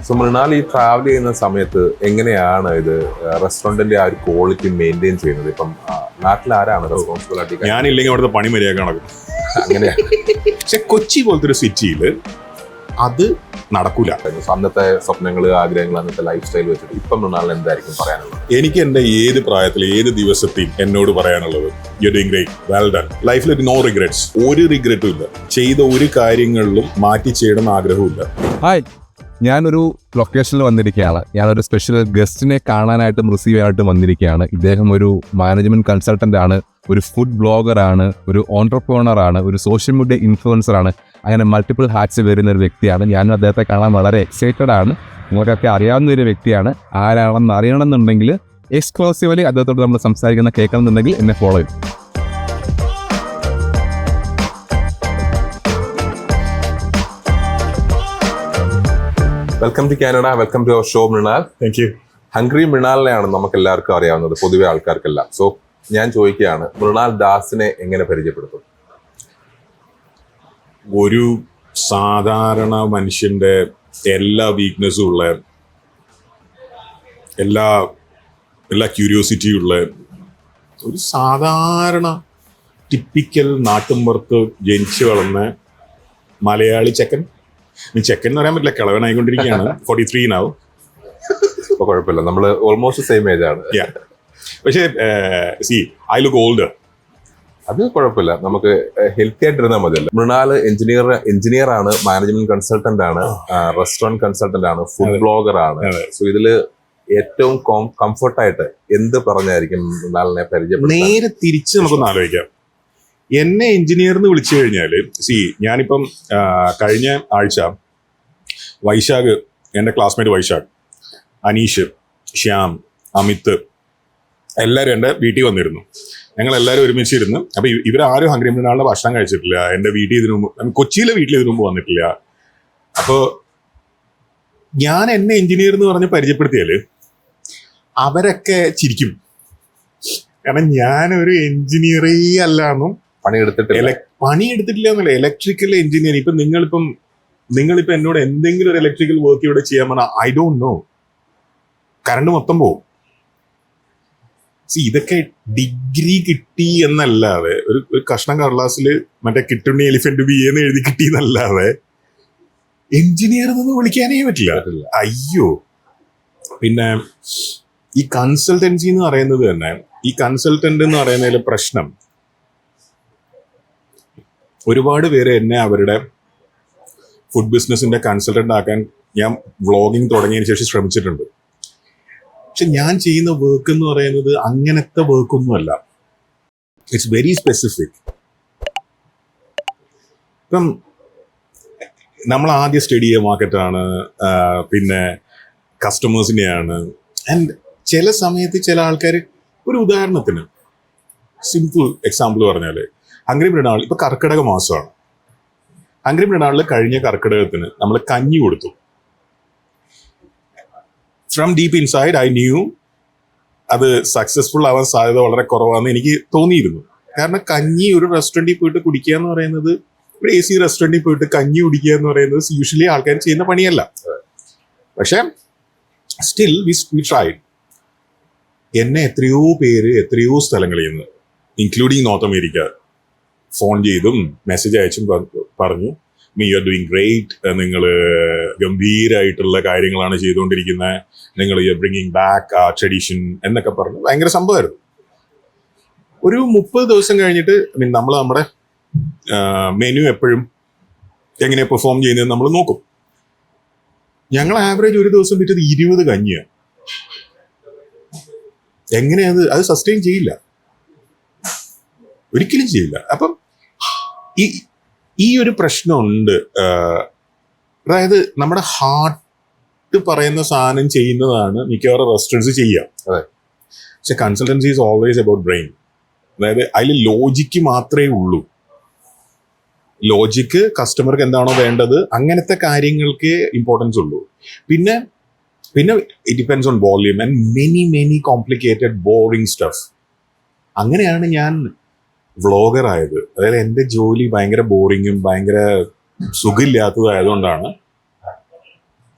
So Mrunal ഈ travel ചെയ്യുന്ന സമയത്ത് എങ്ങനെയാണ് ഇത് റെസ്റ്റോറന്റിന്റെ ആ ഒരു ക്വാളിറ്റി മെയിൻറ്റെയിൻ ചെയ്യുന്നത്? ഇപ്പം നാട്ടിൽ ആരാണ് റെസ്പോൺസിബിൾ ആയിട്ട്? ഞാനില്ലെങ്കിൽ അവിടുത്തെ പണി മര്യാദ നടക്കും. അങ്ങനെയാണ്. പക്ഷെ കൊച്ചി പോലത്തെ ഒരു സിറ്റിയിൽ അത് നടക്കൂല. അന്നത്തെ സ്വപ്നങ്ങൾ, ആഗ്രഹങ്ങൾ, അന്നത്തെ ലൈഫ് സ്റ്റൈൽ വെച്ചിട്ട് ഇപ്പം മൃണാലിന് എന്തായിരിക്കും പറയാനുള്ളത്? എനിക്ക് എൻ്റെ ഏത് പ്രായത്തിൽ ഏത് ദിവസത്തെയും എന്നോട് പറയാനുള്ളത് you doing great, well done. ലൈഫിൽ നോ റിഗ്രറ്റ്സ്, ഒരു റിഗ്രറ്റും ഇല്ല. ചെയ്ത ഒരു കാര്യങ്ങളിലും മാറ്റി ചെയ്യണമെന്ന് ആഗ്രഹമില്ല. ഹായ്, ഞാനൊരു ലൊക്കേഷനിൽ വന്നിരിക്കുകയാണ്. ഞാനൊരു സ്പെഷ്യൽ ഗസ്റ്റിനെ കാണാനായിട്ടും റിസീവ് ചെയ്യാനായിട്ടും വന്നിരിക്കുകയാണ്. ഇദ്ദേഹം ഒരു മാനേജ്മെന്റ് കൺസൾട്ടന്റ് ആണ്, ഒരു ഫുഡ് ബ്ലോഗർ ആണ്, ഒരു ഓൺട്രപ്രണർ ആണ്, ഒരു സോഷ്യൽ മീഡിയ ഇൻഫ്ലുവൻസർ ആണ്. അങ്ങനെ മൾട്ടിപ്പിൾ ഹാറ്റ്സ് വരുന്ന ഒരു വ്യക്തിയാണ്. ഞാനും അദ്ദേഹത്തെ കാണാൻ വളരെ എക്സൈറ്റഡ് ആണ്. നിങ്ങൾക്കൊക്കെ അറിയാവുന്ന ഒരു വ്യക്തിയാണ്. ആരാണെന്ന് അറിയണമെന്നുണ്ടെങ്കിൽ എക്സ്ക്ലൂസീവലി അദ്ദേഹത്തോട് നമ്മൾ സംസാരിക്കുന്ന കേൾക്കണമെന്നുണ്ടെങ്കിൽ എന്നെ ഫോളോ ചെയ്യും. Welcome to Canada, welcome to our show Mrinal. Thank you. Hungry മൃണാലിനെയാണ് നമുക്ക് എല്ലാവർക്കും അറിയാവുന്നത്, പൊതുവെ ആൾക്കാർക്കെല്ലാം. സോ ഞാൻ ചോദിക്കുകയാണ്, മൃണാൽ ദാസിനെ എങ്ങനെ പരിചയപ്പെടുത്തും? ഒരു സാധാരണ മനുഷ്യന്റെ എല്ലാ വീക്ക്നെസ്സും ഉള്ള, എല്ലാ ക്യൂരിയോസിറ്റിയും ഉള്ള ഒരു സാധാരണ ടിപ്പിക്കൽ നാട്ടുമ്പുറത്ത് ജനിച്ചു വളർന്ന മലയാളി ചെക്കൻ. ചെക്കൻ എന്ന് പറയാൻ പറ്റില്ല, കിളവനായിക്കൊണ്ടിരിക്കുകയാണ്. 43 നാവും. അപ്പൊ കുഴപ്പമില്ല, നമ്മള് ഓൾമോസ്റ്റ് സെയിം ഏജ് ആണ്. പക്ഷേ ഐ ലുക്ക് ഓൾഡർ. അത് കുഴപ്പമില്ല, നമുക്ക് ഹെൽത്തി ആയിട്ടിരുന്നാൽ മതിയല്ലോ. മൃണാൽ എഞ്ചിനീയർ ആണ്, മാനേജ്മെന്റ് കൺസൾട്ടന്റ് ആണ്, റെസ്റ്റോറന്റ് കൺസൾട്ടന്റ് ആണ്, ഫുഡ് ബ്ലോഗർ ആണ്. സോ ഇതില് ഏറ്റവും കംഫർട്ടായിട്ട് എന്ത് പറഞ്ഞായിരിക്കും മൃണാലിനെ പരിചയപ്പെടുന്നത്? നേരെ തിരിച്ച് നമുക്കൊന്ന് ആലോചിക്കാം. എന്നെ എഞ്ചിനീയർ എന്ന് വിളിച്ചു കഴിഞ്ഞാല് ഞാനിപ്പം കഴിഞ്ഞ ആഴ്ച വൈശാഖ്, എൻ്റെ ക്ലാസ്മേറ്റ് വൈശാഖ്, അനീഷ്, ശ്യാം, അമിത് എല്ലാവരും എൻ്റെ വീട്ടിൽ വന്നിരുന്നു. ഞങ്ങൾ എല്ലാവരും ഒരുമിച്ചിരുന്നു. അപ്പൊ ഇവരാരും ഹംഗ്രി മൃണാളിന്റെ ഭക്ഷണം കഴിച്ചിട്ടില്ല. എൻ്റെ വീട്ടിൽ ഇതിനു മുമ്പ്, കൊച്ചിയിലെ വീട്ടിൽ ഇതിനു മുമ്പ് വന്നിട്ടില്ല. അപ്പോൾ ഞാൻ എന്നെ എഞ്ചിനീയർ എന്ന് പറഞ്ഞ് പരിചയപ്പെടുത്തിയാല് അവരൊക്കെ ചിരിക്കും. കാരണം ഞാനൊരു എഞ്ചിനീയറേ അല്ല എന്നും പണിയെടുത്തിട്ടില്ല എന്നല്ല, ഇലക്ട്രിക്കൽ എഞ്ചിനീയർ. ഇപ്പൊ നിങ്ങളിപ്പോ എന്നോട് എന്തെങ്കിലും ഒരു ഇലക്ട്രിക്കൽ വർക്ക് ഇവിടെ ചെയ്യാൻ പറഞ്ഞാൽ ഐ ഡോണ്ട് നോ, കറണ്ട് മൊത്തം പോകും. ഇതൊക്കെ ഡിഗ്രി കിട്ടി എന്നല്ലാതെ, ഒരു കഷ്ണം കടലാസിൽ മറ്റേ കിട്ടുണ്ണി എലിഫന്റ് ബി എന്ന് എഴുതി കിട്ടി എന്നല്ലാതെ എഞ്ചിനീയർ എന്ന് വിളിക്കാനേ പറ്റില്ല. അയ്യോ. പിന്നെ ഈ കൺസൾട്ടൻസി എന്ന് പറയുന്നത് തന്നെ, ഈ കൺസൾട്ടന്റ് എന്ന് പറയുന്നതിലെ പ്രശ്നം, ഒരുപാട് പേര് എന്നെ അവരുടെ ഫുഡ് ബിസിനസിന്റെ കൺസൾട്ടന്റ് ആക്കാൻ ഞാൻ വ്ളോഗിങ് തുടങ്ങിയതിന് ശേഷം ശ്രമിച്ചിട്ടുണ്ട്. പക്ഷെ ഞാൻ ചെയ്യുന്ന വർക്ക് എന്ന് പറയുന്നത് അങ്ങനത്തെ വർക്കൊന്നുമല്ല. It's very specific. ഇപ്പം നമ്മൾ ആദ്യം സ്റ്റഡി ചെയ്യുക മാർക്കറ്റാണ്, പിന്നെ കസ്റ്റമേഴ്സിനെയാണ്. ആൻഡ് ചില സമയത്ത് ചില ആൾക്കാർ, ഒരു ഉദാഹരണത്തിന് സിമ്പിൾ എക്സാമ്പിൾ പറഞ്ഞാൽ, ഹംഗ്രി മൃണാൾ ഇപ്പൊ കർക്കിടക മാസമാണ്. ഹംഗ്രി മൃണാളിൽ കഴിഞ്ഞ കർക്കിടകത്തിന് നമ്മൾ കഞ്ഞി കൊടുത്തു. From deep inside I new അത് സക്സസ്ഫുൾ ആവാൻ സാധ്യത വളരെ കുറവാണെന്ന് എനിക്ക് തോന്നിയിരുന്നു. കാരണം കഞ്ഞി ഒരു റെസ്റ്റോറൻറ്റിൽ പോയിട്ട് കുടിക്കുക എന്ന് പറയുന്നത്, ഒരു AC റെസ്റ്റോറൻറ്റിൽ പോയിട്ട് കഞ്ഞി കുടിക്കുക എന്ന് പറയുന്നത് യൂഷ്വലി ആൾക്കാർ ചെയ്യുന്ന പണിയല്ല. പക്ഷെ സ്റ്റിൽ വി ട്രൈഡ്. എന്നെ എത്രയോ പേര് എത്രയോ സ്ഥലങ്ങളിൽ നിന്ന്, ഇൻക്ലൂഡിങ് നോർത്ത് അമേരിക്ക, ഫോൺ ചെയ്തും മെസ്സേജ് അയച്ചും പറഞ്ഞു, യു ആർ ഡൂയിങ് ഗ്രേറ്റ്, നിങ്ങൾ ഗംഭീരമായിട്ടുള്ള കാര്യങ്ങളാണ് ചെയ്തുകൊണ്ടിരിക്കുന്നത്, നിങ്ങൾ യു ആർ ബ്രിങ്ങിങ് ബാക്ക് ആ ട്രഡീഷൻ എന്നൊക്കെ പറഞ്ഞു. ഭയങ്കര സംഭവമായിരുന്നു. ഒരു 30 ദിവസം കഴിഞ്ഞിട്ട് നമ്മൾ നമ്മുടെ മെനു എപ്പോഴും എങ്ങനെയാണ് പെർഫോം ചെയ്യുന്നത് നമ്മൾ നോക്കും. ഞങ്ങൾ ആവറേജ് ഒരു ദിവസം വിറ്റത് 20 കഞ്ഞിയാണ്. എങ്ങനെയത് അത് സസ്റ്റെയിൻ ചെയ്യില്ല, ഒരിക്കലും ചെയ്യില്ല. അപ്പം ഈ ഒരു പ്രശ്നമുണ്ട്. അതായത് നമ്മുടെ ഹാർട്ട് പറയുന്ന സാധനം ചെയ്യുന്നതാണ് മിക്കവാറും റെസ്റ്റോറൻറ്റ്സ് ചെയ്യുക. പക്ഷെ consultancy is always about brain. അതായത് അതിൽ ലോജിക്ക് മാത്രമേ ഉള്ളൂ. ലോജിക്ക്, കസ്റ്റമർക്ക് എന്താണോ വേണ്ടത്, അങ്ങനത്തെ കാര്യങ്ങൾക്ക് ഇമ്പോർട്ടൻസ് ഉള്ളൂ. പിന്നെ it depends on volume and many complicated boring stuff. അങ്ങനെയാണ് ഞാൻ വ്ളോഗർ ആയത്. അതായത് എൻ്റെ ജോലി ഭയങ്കര ബോറിങ്ങും ഭയങ്കര സുഖമില്ലാത്തതായതുകൊണ്ടാണ്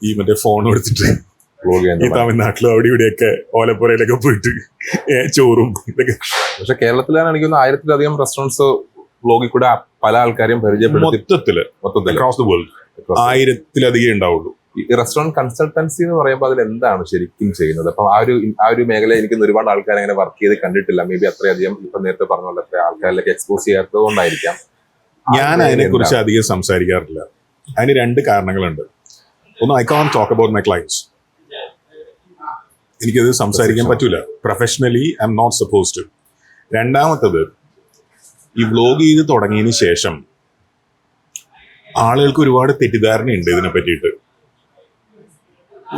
ഈ മറ്റേ ഫോൺ എടുത്തിട്ട് വ്ലോഗ് ഈ ചെയ്യുന്നത്. തമിഴ്നാട്ടിലും അവിടെ ഇവിടെയൊക്കെ ഓലപ്പുറയിലൊക്കെ പോയിട്ട് ചോറും ഇതൊക്കെ പക്ഷെ കേരളത്തിലാണ് എനിക്ക് തോന്നുന്നു 1000-ലധികം റെസ്റ്റോറൻറ്റ്സ് വ്ലോഗിൽ കൂടെ പല ആൾക്കാരെയും പരിചയപ്പെടുത്തി മൊത്തത്തില് മൊത്തത്തിൽ. അക്രോസ് ദ വേൾഡ് 1000-ലധികം ഉണ്ടാവുള്ളൂ. ഈ റെസ്റ്റോറന്റ് കൺസൾട്ടൻസി എന്ന് പറയുമ്പോൾ അതിൽ എന്താണ് ശരിക്കും ചെയ്യുന്നത്? അപ്പൊ ആ ഒരു മേഖല എനിക്ക് ഒരുപാട് ആൾക്കാർ അങ്ങനെ വർക്ക് ചെയ്ത് കണ്ടിട്ടില്ല. മേ ബി അത്രയധികം ഇപ്പൊ നേരത്തെ പറഞ്ഞ പോലെ അത്ര ആൾക്കാരിലേക്ക് എക്സ്പോസ് ചെയ്യാത്തത് കൊണ്ടായിരിക്കാം. ഞാൻ അതിനെക്കുറിച്ച് അധികം സംസാരിക്കാറില്ല. അതിന് 2 കാരണങ്ങളുണ്ട്. ഒന്ന്, I can talk about my clients. എനിക്കത് സംസാരിക്കാൻ പറ്റൂല. Professionally I am not suppose to. രണ്ടാമത്തത്, ഈ വ്ലോഗ് ചെയ്ത് തുടങ്ങിയതിന് ശേഷം ആളുകൾക്ക് ഒരുപാട് തെറ്റിദ്ധാരണയുണ്ട് ഇതിനെ പറ്റിയിട്ട്.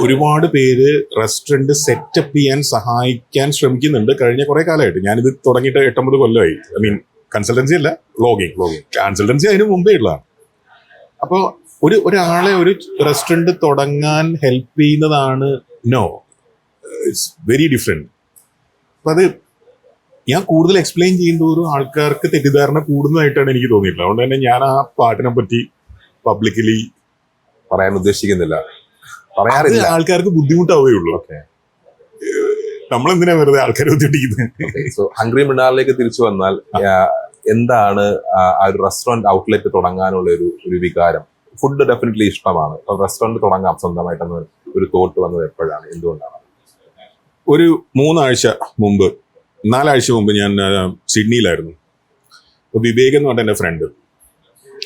ഒരുപാട് പേര് റെസ്റ്റോറൻറ്റ് സെറ്റപ്പ് ചെയ്യാൻ സഹായിക്കാൻ ശ്രമിക്കുന്നുണ്ട് കഴിഞ്ഞ കുറെ കാലമായിട്ട്. ഞാനിത് തുടങ്ങിയിട്ട് 8-9 കൊല്ലമായി. ഐ മീൻ കൺസൾട്ടൻസി അല്ല, വ്ലോഗിങ്. കൺസൾട്ടൻസി അതിന് മുമ്പേ ഉള്ളതാണ്. അപ്പോൾ ഒരാളെ ഒരു റെസ്റ്റോറൻറ്റ് തുടങ്ങാൻ ഹെൽപ്പ് ചെയ്യുന്നതാണ് നോ, ഇറ്റ്സ് വെരി ഡിഫറെൻറ്റ്. അപ്പം അത് ഞാൻ കൂടുതൽ എക്സ്പ്ലെയിൻ ചെയ്യുന്നതോറും ആൾക്കാർക്ക് തെറ്റിദ്ധാരണ കൂടുന്നതായിട്ടാണ് എനിക്ക് തോന്നിയിട്ടുള്ളത്. അതുകൊണ്ട് തന്നെ ഞാൻ ആ പാട്ടിനെ പറ്റി പബ്ലിക്കലി പറയാൻ ഉദ്ദേശിക്കുന്നില്ല, പറയാറില്ല. ആൾക്കാർക്ക് ബുദ്ധിമുട്ടാവുകയുള്ളൂ. നമ്മളെന്തിനാ വെറുതെ ആൾക്കാരെ ബുദ്ധിമുട്ടിക്കുന്നത്? സോ ഹംഗ്രി മൃണാളിലേക്ക് തിരിച്ചു വന്നാൽ എന്താണ് ആ ഒരു റെസ്റ്റോറന്റ് ഔട്ട്ലെറ്റ് തുടങ്ങാനുള്ള ഒരു വികാരം? ഫുഡ് ഡെഫിനറ്റ്ലി ഇഷ്ടമാണ്. അപ്പൊ റെസ്റ്റോറന്റ് തുടങ്ങാം സ്വന്തമായിട്ടെന്ന് ഒരു തോട്ട് വന്നത് എപ്പോഴാണ്, എന്തുകൊണ്ടാണ്? ഒരു 4 ആഴ്ച മുമ്പ് ഞാൻ സിഡ്നിയിലായിരുന്നു. അപ്പോൾ വിവേക് എന്ന് പറഞ്ഞ എൻ്റെ ഫ്രണ്ട്,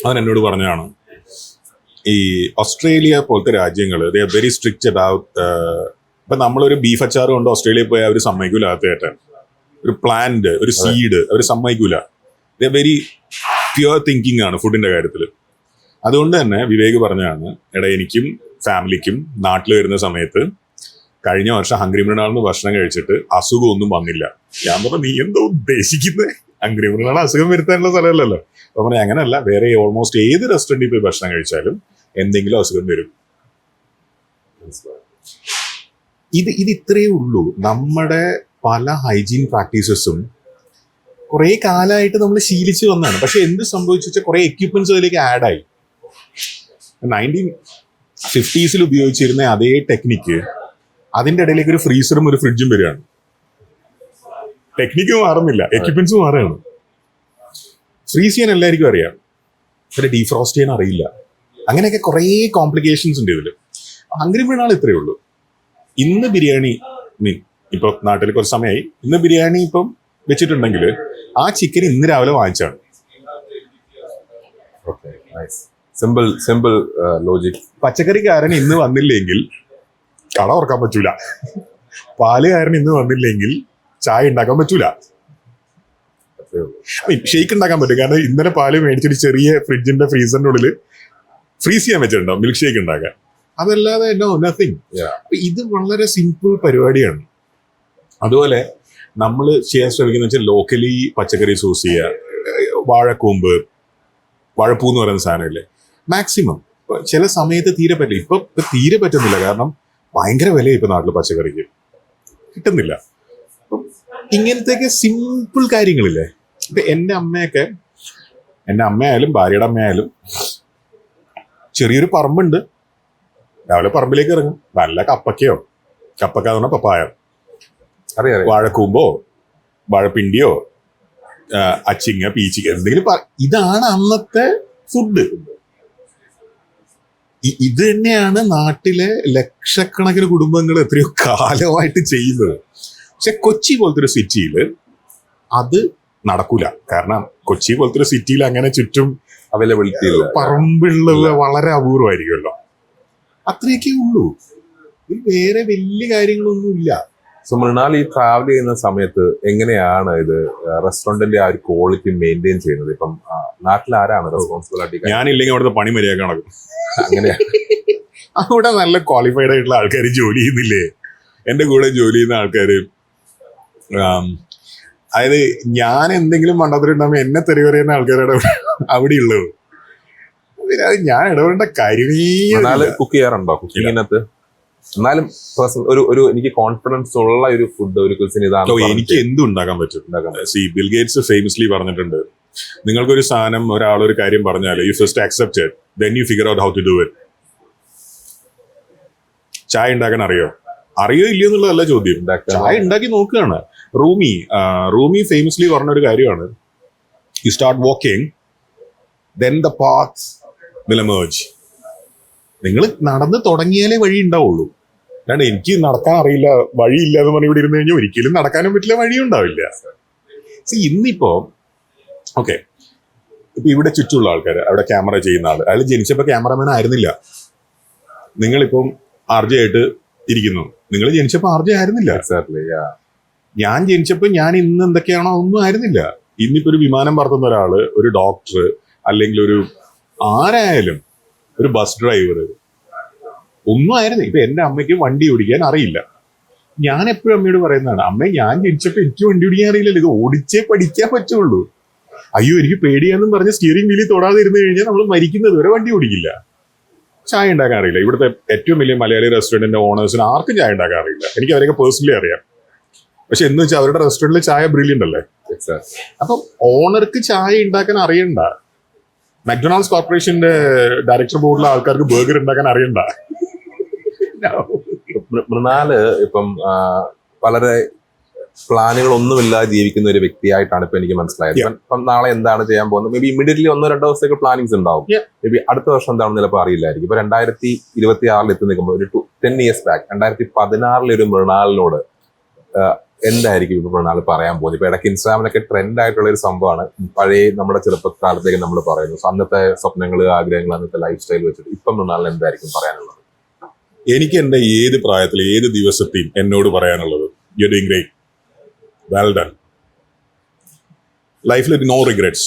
അവൻ എന്നോട് പറഞ്ഞതാണ്, ഈ ഓസ്ട്രേലിയ പോലത്തെ രാജ്യങ്ങൾ they are very strict about. ഇപ്പം നമ്മളൊരു ബീഫ് അച്ചാർ കൊണ്ട് ഓസ്ട്രേലിയയിൽ പോയാൽ അവർ സമ്മതിക്കൂല അകത്ത് കയറ്റാൻ. ഒരു പ്ലാന്റ്, ഒരു സീഡ് അവർ സമ്മതിക്കൂല. They are very pure thinking ആണ് ഫുഡിൻ്റെ കാര്യത്തിൽ. അതുകൊണ്ട് തന്നെ വിവേക് പറഞ്ഞതാണ്, എടാ എനിക്കും ഫാമിലിക്കും നാട്ടിൽ വരുന്ന സമയത്ത് കഴിഞ്ഞ വർഷം ഹംഗ്രി മൃണാളിന്ന് ഭക്ഷണം കഴിച്ചിട്ട് അസുഖമൊന്നും വന്നില്ല. ഞാൻ പറഞ്ഞു, നീ എന്തോ ഉദ്ദേശിക്കുന്നത്? ഹംഗ്രി മൃണാൾ അസുഖം വരുത്താനുള്ള സ്ഥലമല്ലല്ലോ. അപ്പൊ പറഞ്ഞാൽ അങ്ങനെയല്ല, വേറെ ഓൾമോസ്റ്റ് ഏത് റെസ്റ്റോറൻറ്റിൽ പോയി ഭക്ഷണം കഴിച്ചാലും എന്തെങ്കിലും അസുഖം വരും. ഇത് ഇത്രയേ ഉള്ളൂ. നമ്മുടെ പല ഹൈജീൻ പ്രാക്ടീസസും കുറെ കാലമായിട്ട് നമ്മൾ ശീലിച്ച് വന്നതാണ്. പക്ഷെ എന്ത് സംഭവിച്ചു വെച്ചാൽ കുറെ എക്യുപ്മെന്റ്സ് അതിലേക്ക് ആഡായി. 1950s ഉപയോഗിച്ചിരുന്ന അതേ ടെക്നിക്ക് അതിന്റെ ഇടയിലേക്ക് ഒരു ഫ്രീസറും ഒരു ഫ്രിഡ്ജും വരികയാണ്. ടെക്നിക്ക് മാറുന്നില്ല, എക്യുപ്മെന്റ്സ് മാറുകയാണ്. ഫ്രീസ് ചെയ്യാൻ എല്ലാവർക്കും അറിയാം, പക്ഷെ ഡീഫ്രോസ്റ്റ് ചെയ്യാൻ അറിയില്ല. അങ്ങനെയൊക്കെ കുറേ കോംപ്ലിക്കേഷൻസ് ഉണ്ട് ഇതിൽ. ഹംഗ്രി മൃണാൾ ഇത്രയേ ഉള്ളൂ. ഇന്ന് ബിരിയാണി ഇപ്പൊ നാട്ടിൽ കുറച്ച് സമയമായി, ഇന്ന് ബിരിയാണി ഇപ്പം വെച്ചിട്ടുണ്ടെങ്കിൽ ആ ചിക്കൻ ഇന്ന് രാവിലെ വാങ്ങിച്ചാണ്. Simple logic. പച്ചക്കറിക്കാരൻ ഇന്ന് വന്നില്ലെങ്കിൽ കട തുറക്കാൻ പറ്റൂല. പാലുകാരൻ ഇന്ന് വന്നില്ലെങ്കിൽ ചായ ഉണ്ടാക്കാൻ പറ്റൂല. ഷേക്ക് ഉണ്ടാക്കാൻ പറ്റും, കാരണം ഇന്നലെ പാല് മേടിച്ചിട്ട് ചെറിയ ഫ്രിഡ്ജിന്റെ ഫ്രീസറിന്റെ ഉള്ളിൽ ഫ്രീസ് ചെയ്യാൻ വെച്ചിട്ടുണ്ടാവും മിൽക്ക് ഷേക്ക് ഉണ്ടാക്കാൻ. അതല്ലാതെ നത്തിങ്. ഇത് വളരെ സിമ്പിൾ പരിപാടിയാണ്. അതുപോലെ നമ്മൾ ചെയ്യാൻ ശ്രമിക്കുന്ന വെച്ചാൽ ലോക്കലി പച്ചക്കറി സോഴ്സ് ചെയ്യുക. വാഴപ്പൂ എന്ന് പറയുന്ന സാധനമില്ലേ, മാക്സിമം. ചില സമയത്ത് തീരെ പറ്റില്ല. ഇപ്പൊ തീരെ പറ്റുന്നില്ല, കാരണം ഭയങ്കര വിലയാണ് ഇപ്പൊ നാട്ടിൽ പച്ചക്കറിക്ക്, കിട്ടുന്നില്ല. ഇങ്ങനത്തെയൊക്കെ സിമ്പിൾ കാര്യങ്ങളില്ലേ. ഇപ്പൊ എൻ്റെ അമ്മയായാലും ഭാര്യയുടെ അമ്മയായാലും ചെറിയൊരു പറമ്പുണ്ട്. രാവിലെ പറമ്പിലേക്ക് ഇറങ്ങും, നല്ല കപ്പക്ക എന്ന് പറഞ്ഞാൽ പപ്പായ, വാഴക്കൂമ്പോ വാഴപ്പിണ്ടിയോ അച്ചിങ്ങ പീച്ചിങ്ങ എന്തെങ്കിലും. ഇതാണ് അന്നത്തെ ഫുഡ്. ഇത് തന്നെയാണ് നാട്ടിലെ ലക്ഷക്കണക്കിന് കുടുംബങ്ങൾ എത്രയോ കാലമായിട്ട് ചെയ്യുന്നത്. പക്ഷെ കൊച്ചി പോലത്തെ ഒരു സിറ്റിയിൽ അത് നടക്കൂല. കാരണം കൊച്ചി പോലത്തെ ഒരു സിറ്റിയിൽ അങ്ങനെ ചുറ്റും അവൈലബിലിറ്റി പറമ്പുള്ളത് വളരെ അപൂർവമായിരിക്കുമല്ലോ. അത്രയൊക്കെ ഉള്ളൂ. ഇതിൽ വേറെ വലിയ കാര്യങ്ങളൊന്നുമില്ല. സോ മൃണാൾ ഈ ട്രാവൽ ചെയ്യുന്ന സമയത്ത് എങ്ങനെയാണ് ഇത് റെസ്റ്റോറന്റിന്റെ ആ ഒരു ക്വാളിറ്റി മെയിൻറ്റെയിൻ ചെയ്യുന്നത്? ഇപ്പം നാട്ടിൽ ആരാണ് റെസ്പോൺസിബിലിറ്റി? ഞാനില്ലെങ്കിൽ അവിടുത്തെ പണി മര്യാദ നടക്കും. അങ്ങനെയാ? അവിടെ നല്ല ക്വാളിഫൈഡ് ആയിട്ടുള്ള ആൾക്കാർ ജോലി ചെയ്യുന്നില്ലേ? എൻ്റെ കൂടെ ജോലി ചെയ്യുന്ന ആൾക്കാർ, അതായത് ഞാൻ എന്തെങ്കിലും മണ്ടത്തിലുണ്ടാകുമ്പോൾ എന്നെ തെറി പറയുന്ന ആൾക്കാരാണ് അവിടെ ഉള്ളത്. ഞാൻ ഇടപെടേണ്ട കാര്യമേ. കുക്ക് ചെയ്യാറുണ്ടോ? കുക്കിങ്ങിനകത്ത് എന്നാലും ഒരു എനിക്ക് കോൺഫിഡൻസ് ഉള്ള ഒരു ഫുഡ്, ഒരു കുസിൻ ഇതാണ്. എനിക്ക് എന്തും ഉണ്ടാക്കാൻ പറ്റും. ബിൽ ഗേറ്റ്സ് ഫേമസ്ലി പറഞ്ഞിട്ടുണ്ട്, നിങ്ങൾക്കൊരു സാധനം ഒരാളൊരു കാര്യം പറഞ്ഞാൽ you first accept it, then you figure out how to do it. ചായ ഉണ്ടാക്കാൻ അറിയോ ഇല്ലയോ എന്നുള്ളതല്ല ചോദ്യം. ചായ ഉണ്ടാക്കി നോക്കുകയാണ്. റൂമി ഫേമസ്ലി പറഞ്ഞ ഒരു കാര്യമാണ്, you start walking then the path will emerge. നിങ്ങൾ നടന്ന് തുടങ്ങിയാലേ വഴി ഉണ്ടാവുള്ളൂ. അല്ലാണ്ട് എനിക്ക് നടക്കാൻ അറിയില്ല, വഴിയില്ല എന്ന് പറഞ്ഞ് ഇവിടെ ഇരുന്ന് കഴിഞ്ഞാൽ ഒരിക്കലും നടക്കാനും പറ്റില്ല, വഴിയും ഉണ്ടാവില്ല. ഇന്നിപ്പോ ഓക്കെ, ഇപ്പൊ ഇവിടെ ചുറ്റുമുള്ള ആൾക്കാർ, അവിടെ ക്യാമറ ചെയ്യുന്ന ആള്, അയാൾ ജനിച്ചപ്പോ ക്യാമറമാൻ ആയിരുന്നില്ല. നിങ്ങളിപ്പം ആർജെ ആയിട്ട് ഇരിക്കുന്നു, നിങ്ങൾ ജനിച്ചപ്പോ ആർജെ ആയിരുന്നില്ല. ഞാൻ ജനിച്ചപ്പോ ഞാൻ ഇന്ന് എന്തൊക്കെയാണോ ഒന്നും ആയിരുന്നില്ല. ഇന്നിപ്പോ ഒരു വിമാനം പറത്തുന്ന ഒരാള്, ഒരു ഡോക്ടർ, അല്ലെങ്കിൽ ഒരു ആരായാലും ഒരു ബസ് ഡ്രൈവർ, ഒന്നും ആയിരുന്നു. ഇപ്പൊ എന്റെ അമ്മയ്ക്ക് വണ്ടി ഓടിക്കാൻ അറിയില്ല. ഞാൻ എപ്പോഴും അമ്മയോട് പറയുന്നതാണ്, അമ്മ ഞാൻ ജനിച്ചപ്പോ എനിക്ക് വണ്ടി ഓടിക്കാൻ അറിയില്ലല്ലോ, ഇത് ഓടിച്ചേ പഠിക്കാൻ പറ്റുള്ളൂ. അയ്യോ എനിക്ക് പേടിയാന്നും പറഞ്ഞ് സ്റ്റിയറിംഗ് വീലിൽ തൊടാതെ ഇരുന്ന് കഴിഞ്ഞാൽ നമ്മൾ മരിക്കുന്നത് വരെ വണ്ടി ഓടിക്കില്ല. ചായ ഉണ്ടാക്കാൻ അറിയില്ല. ഇവിടുത്തെ ഏറ്റവും വലിയ മലയാളി റെസ്റ്റോറന്റിന്റെ ഓണേഴ്സിന് ആർക്കും ചായ ഉണ്ടാക്കാൻ അറിയില്ല. എനിക്ക് അവരൊക്കെ പേഴ്സണലി അറിയാം. പക്ഷെ എന്ന് വെച്ചാൽ അവരുടെ റെസ്റ്റോറന്റിൽ ചായ ബ്രില്യൻ്റ് അല്ലേ. അപ്പം ഓണർക്ക് ചായ ഉണ്ടാക്കാൻ അറിയണ്ട. മക്ഡൊണാൾഡ്സ് കോർപ്പറേഷന്റെ ഡയറക്ടർ ബോർഡിലെ ആൾക്കാർക്ക് ബർഗർ ഉണ്ടാക്കാൻ അറിയണ്ട. മൃണാല് ഇപ്പം വളരെ പ്ലാനുകളൊന്നുമില്ലാതെ ജീവിക്കുന്ന ഒരു വ്യക്തിയായിട്ടാണ് ഇപ്പൊ എനിക്ക് മനസ്സിലായത്. ഇപ്പം നാളെ എന്താണ് ചെയ്യാൻ പോകുന്നത്, മേ ബി ഇമ്മീഡിയറ്റ്ലി 1-2 ദിവസത്തേക്ക് പ്ലാനിങ്സ് ഉണ്ടാവും. മേ ബി അടുത്ത വർഷം എന്താണെന്ന് ചിലപ്പോൾ അറിയില്ലായിരിക്കും. ഇപ്പൊ 2026 എത്തി നിൽക്കുമ്പോൾ ഒരു 10 years ബാക്ക് 2016 ഒരു മൃണാലിനോട് എന്തായിരിക്കും ഇപ്പൊ മൃണാൽ പറയാൻ പോകുന്നത്? ഇപ്പൊ ഇടയ്ക്ക് ഇൻസ്റ്റാഗ്രാമിലൊക്കെ ട്രെൻഡ് ആയിട്ടുള്ള ഒരു സംഭവമാണ്, പഴയ നമ്മുടെ ചെറുപ്പകാലത്തേക്ക് നമ്മൾ പറയുന്നു. അന്നത്തെ സ്വപ്നങ്ങൾ, ആഗ്രഹങ്ങൾ, അന്നത്തെ ലൈഫ് സ്റ്റൈൽ വെച്ചിട്ട് ഇപ്പം മൃണാലിന് എന്തായിരിക്കും പറയാനുള്ളത്? എനിക്ക് എന്റെ ഏത് പ്രായത്തിൽ ഏത് ദിവസത്തെയും എന്നോട് പറയാനുള്ളത്, you are doing great, well done. ലൈഫിൽ നോ റിഗ്രറ്റ്സ്,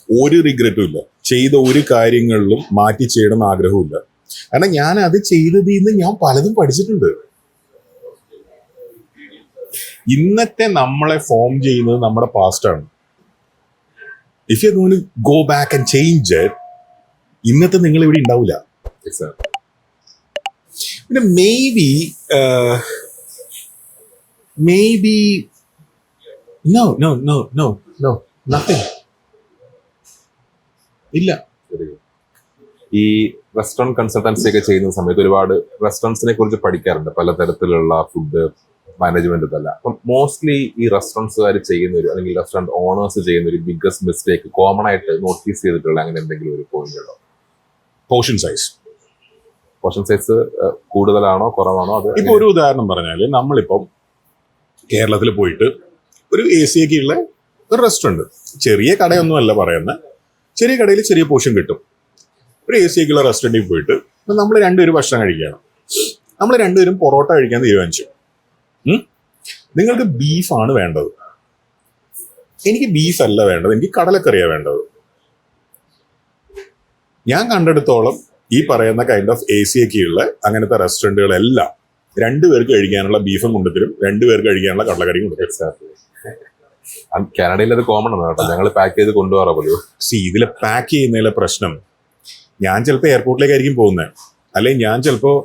ഒരു റിഗ്രറ്റും ഇല്ല. ചെയ്ത ഒരു കാര്യങ്ങളിലും മാറ്റി ചെയ്യണമെന്ന് ആഗ്രഹമില്ല. കാരണം ഞാൻ അത് ചെയ്തതിൽ നിന്ന് ഞാൻ പലതും പഠിച്ചിട്ടുണ്ട്. ഇന്നത്തെ നമ്മളെ ഫോം ചെയ്യുന്നത് നമ്മുടെ പാസ്റ്റാണ്. If you going to go back and change it, ഇന്നത്തെ നിങ്ങൾ ഇവിടെ ഉണ്ടാവില്ല. പിന്നെ മേ ബി നോ നത്തിങ് ഇല്ല. ഈ റെസ്റ്റോറന്റ് കൺസൾട്ടൻസി ഒക്കെ ചെയ്യുന്ന സമയത്ത് ഒരുപാട് റെസ്റ്റോറൻറ്റ്സിനെ കുറിച്ച് പഠിക്കാറുണ്ട്, പലതരത്തിലുള്ള ഫുഡ് മാനേജ്മെന്റ് ഇതല്ല. അപ്പം മോസ്റ്റ്ലി ഈ റെസ്റ്റോറൻറ്റ്സുകാർ ചെയ്യുന്ന ഒരു, അല്ലെങ്കിൽ റെസ്റ്റോറന്റ് ഓണേഴ്സ് ചെയ്യുന്ന ഒരു ബിഗ്ഗസ്റ്റ് മിസ്റ്റേക്ക് കോമൺ ആയിട്ട് നോട്ടീസ് ചെയ്തിട്ടുള്ള അങ്ങനെ എന്തെങ്കിലും ഒരു പോയിന്റ് ഉണ്ടോ? പോർഷൻ സൈസ് കൂടുതലാണോ കുറവാണോ? അത് ഇപ്പൊ ഒരു ഉദാഹരണം പറഞ്ഞാല്, നമ്മളിപ്പം കേരളത്തിൽ പോയിട്ട് ഒരു AC ഒക്കെ ഉള്ള ഒരു റെസ്റ്റോറന്റ്, ചെറിയ കടയൊന്നും അല്ല പറയുന്നത്, ചെറിയ കടയിൽ ചെറിയ പോർഷൻ കിട്ടും. ഒരു AC ഒക്കെ ഉള്ള റെസ്റ്റോറന്റിൽ പോയിട്ട് നമ്മൾ രണ്ടുപേരും ഭക്ഷണം കഴിക്കുകയാണ്. നമ്മൾ രണ്ടുപേരും പൊറോട്ട കഴിക്കാൻ തീരുമാനിച്ചു. നിങ്ങൾക്ക് ബീഫാണ് വേണ്ടത്, എനിക്ക് ബീഫ് അല്ല വേണ്ടത്, എനിക്ക് കടലക്കറിയാണ് വേണ്ടത്. ഞാൻ കണ്ടെടുത്തോളം ഈ പറയുന്ന കൈൻഡ് ഓഫ് AC ഒക്കെ ഉള്ള അങ്ങനത്തെ റെസ്റ്റോറന്റുകളെല്ലാം രണ്ടുപേർക്ക് കഴിക്കാനുള്ള ബീഫും കൊണ്ടുതരും, രണ്ടുപേർക്ക് കഴിക്കാനുള്ള കടലക്കറിയും കൊണ്ടുതരും. കാനഡയിൽ അത് കോമൺ ആണ് കേട്ടോ, ഞങ്ങൾ പാക്ക് ചെയ്ത് കൊണ്ടുപോകാറോ പോലും. ഇതിൽ പാക്ക് ചെയ്യുന്നതിലെ പ്രശ്നം, ഞാൻ ചിലപ്പോൾ എയർപോർട്ടിലേക്കായിരിക്കും പോകുന്നത്, അല്ലെങ്കിൽ ഞാൻ ചിലപ്പോൾ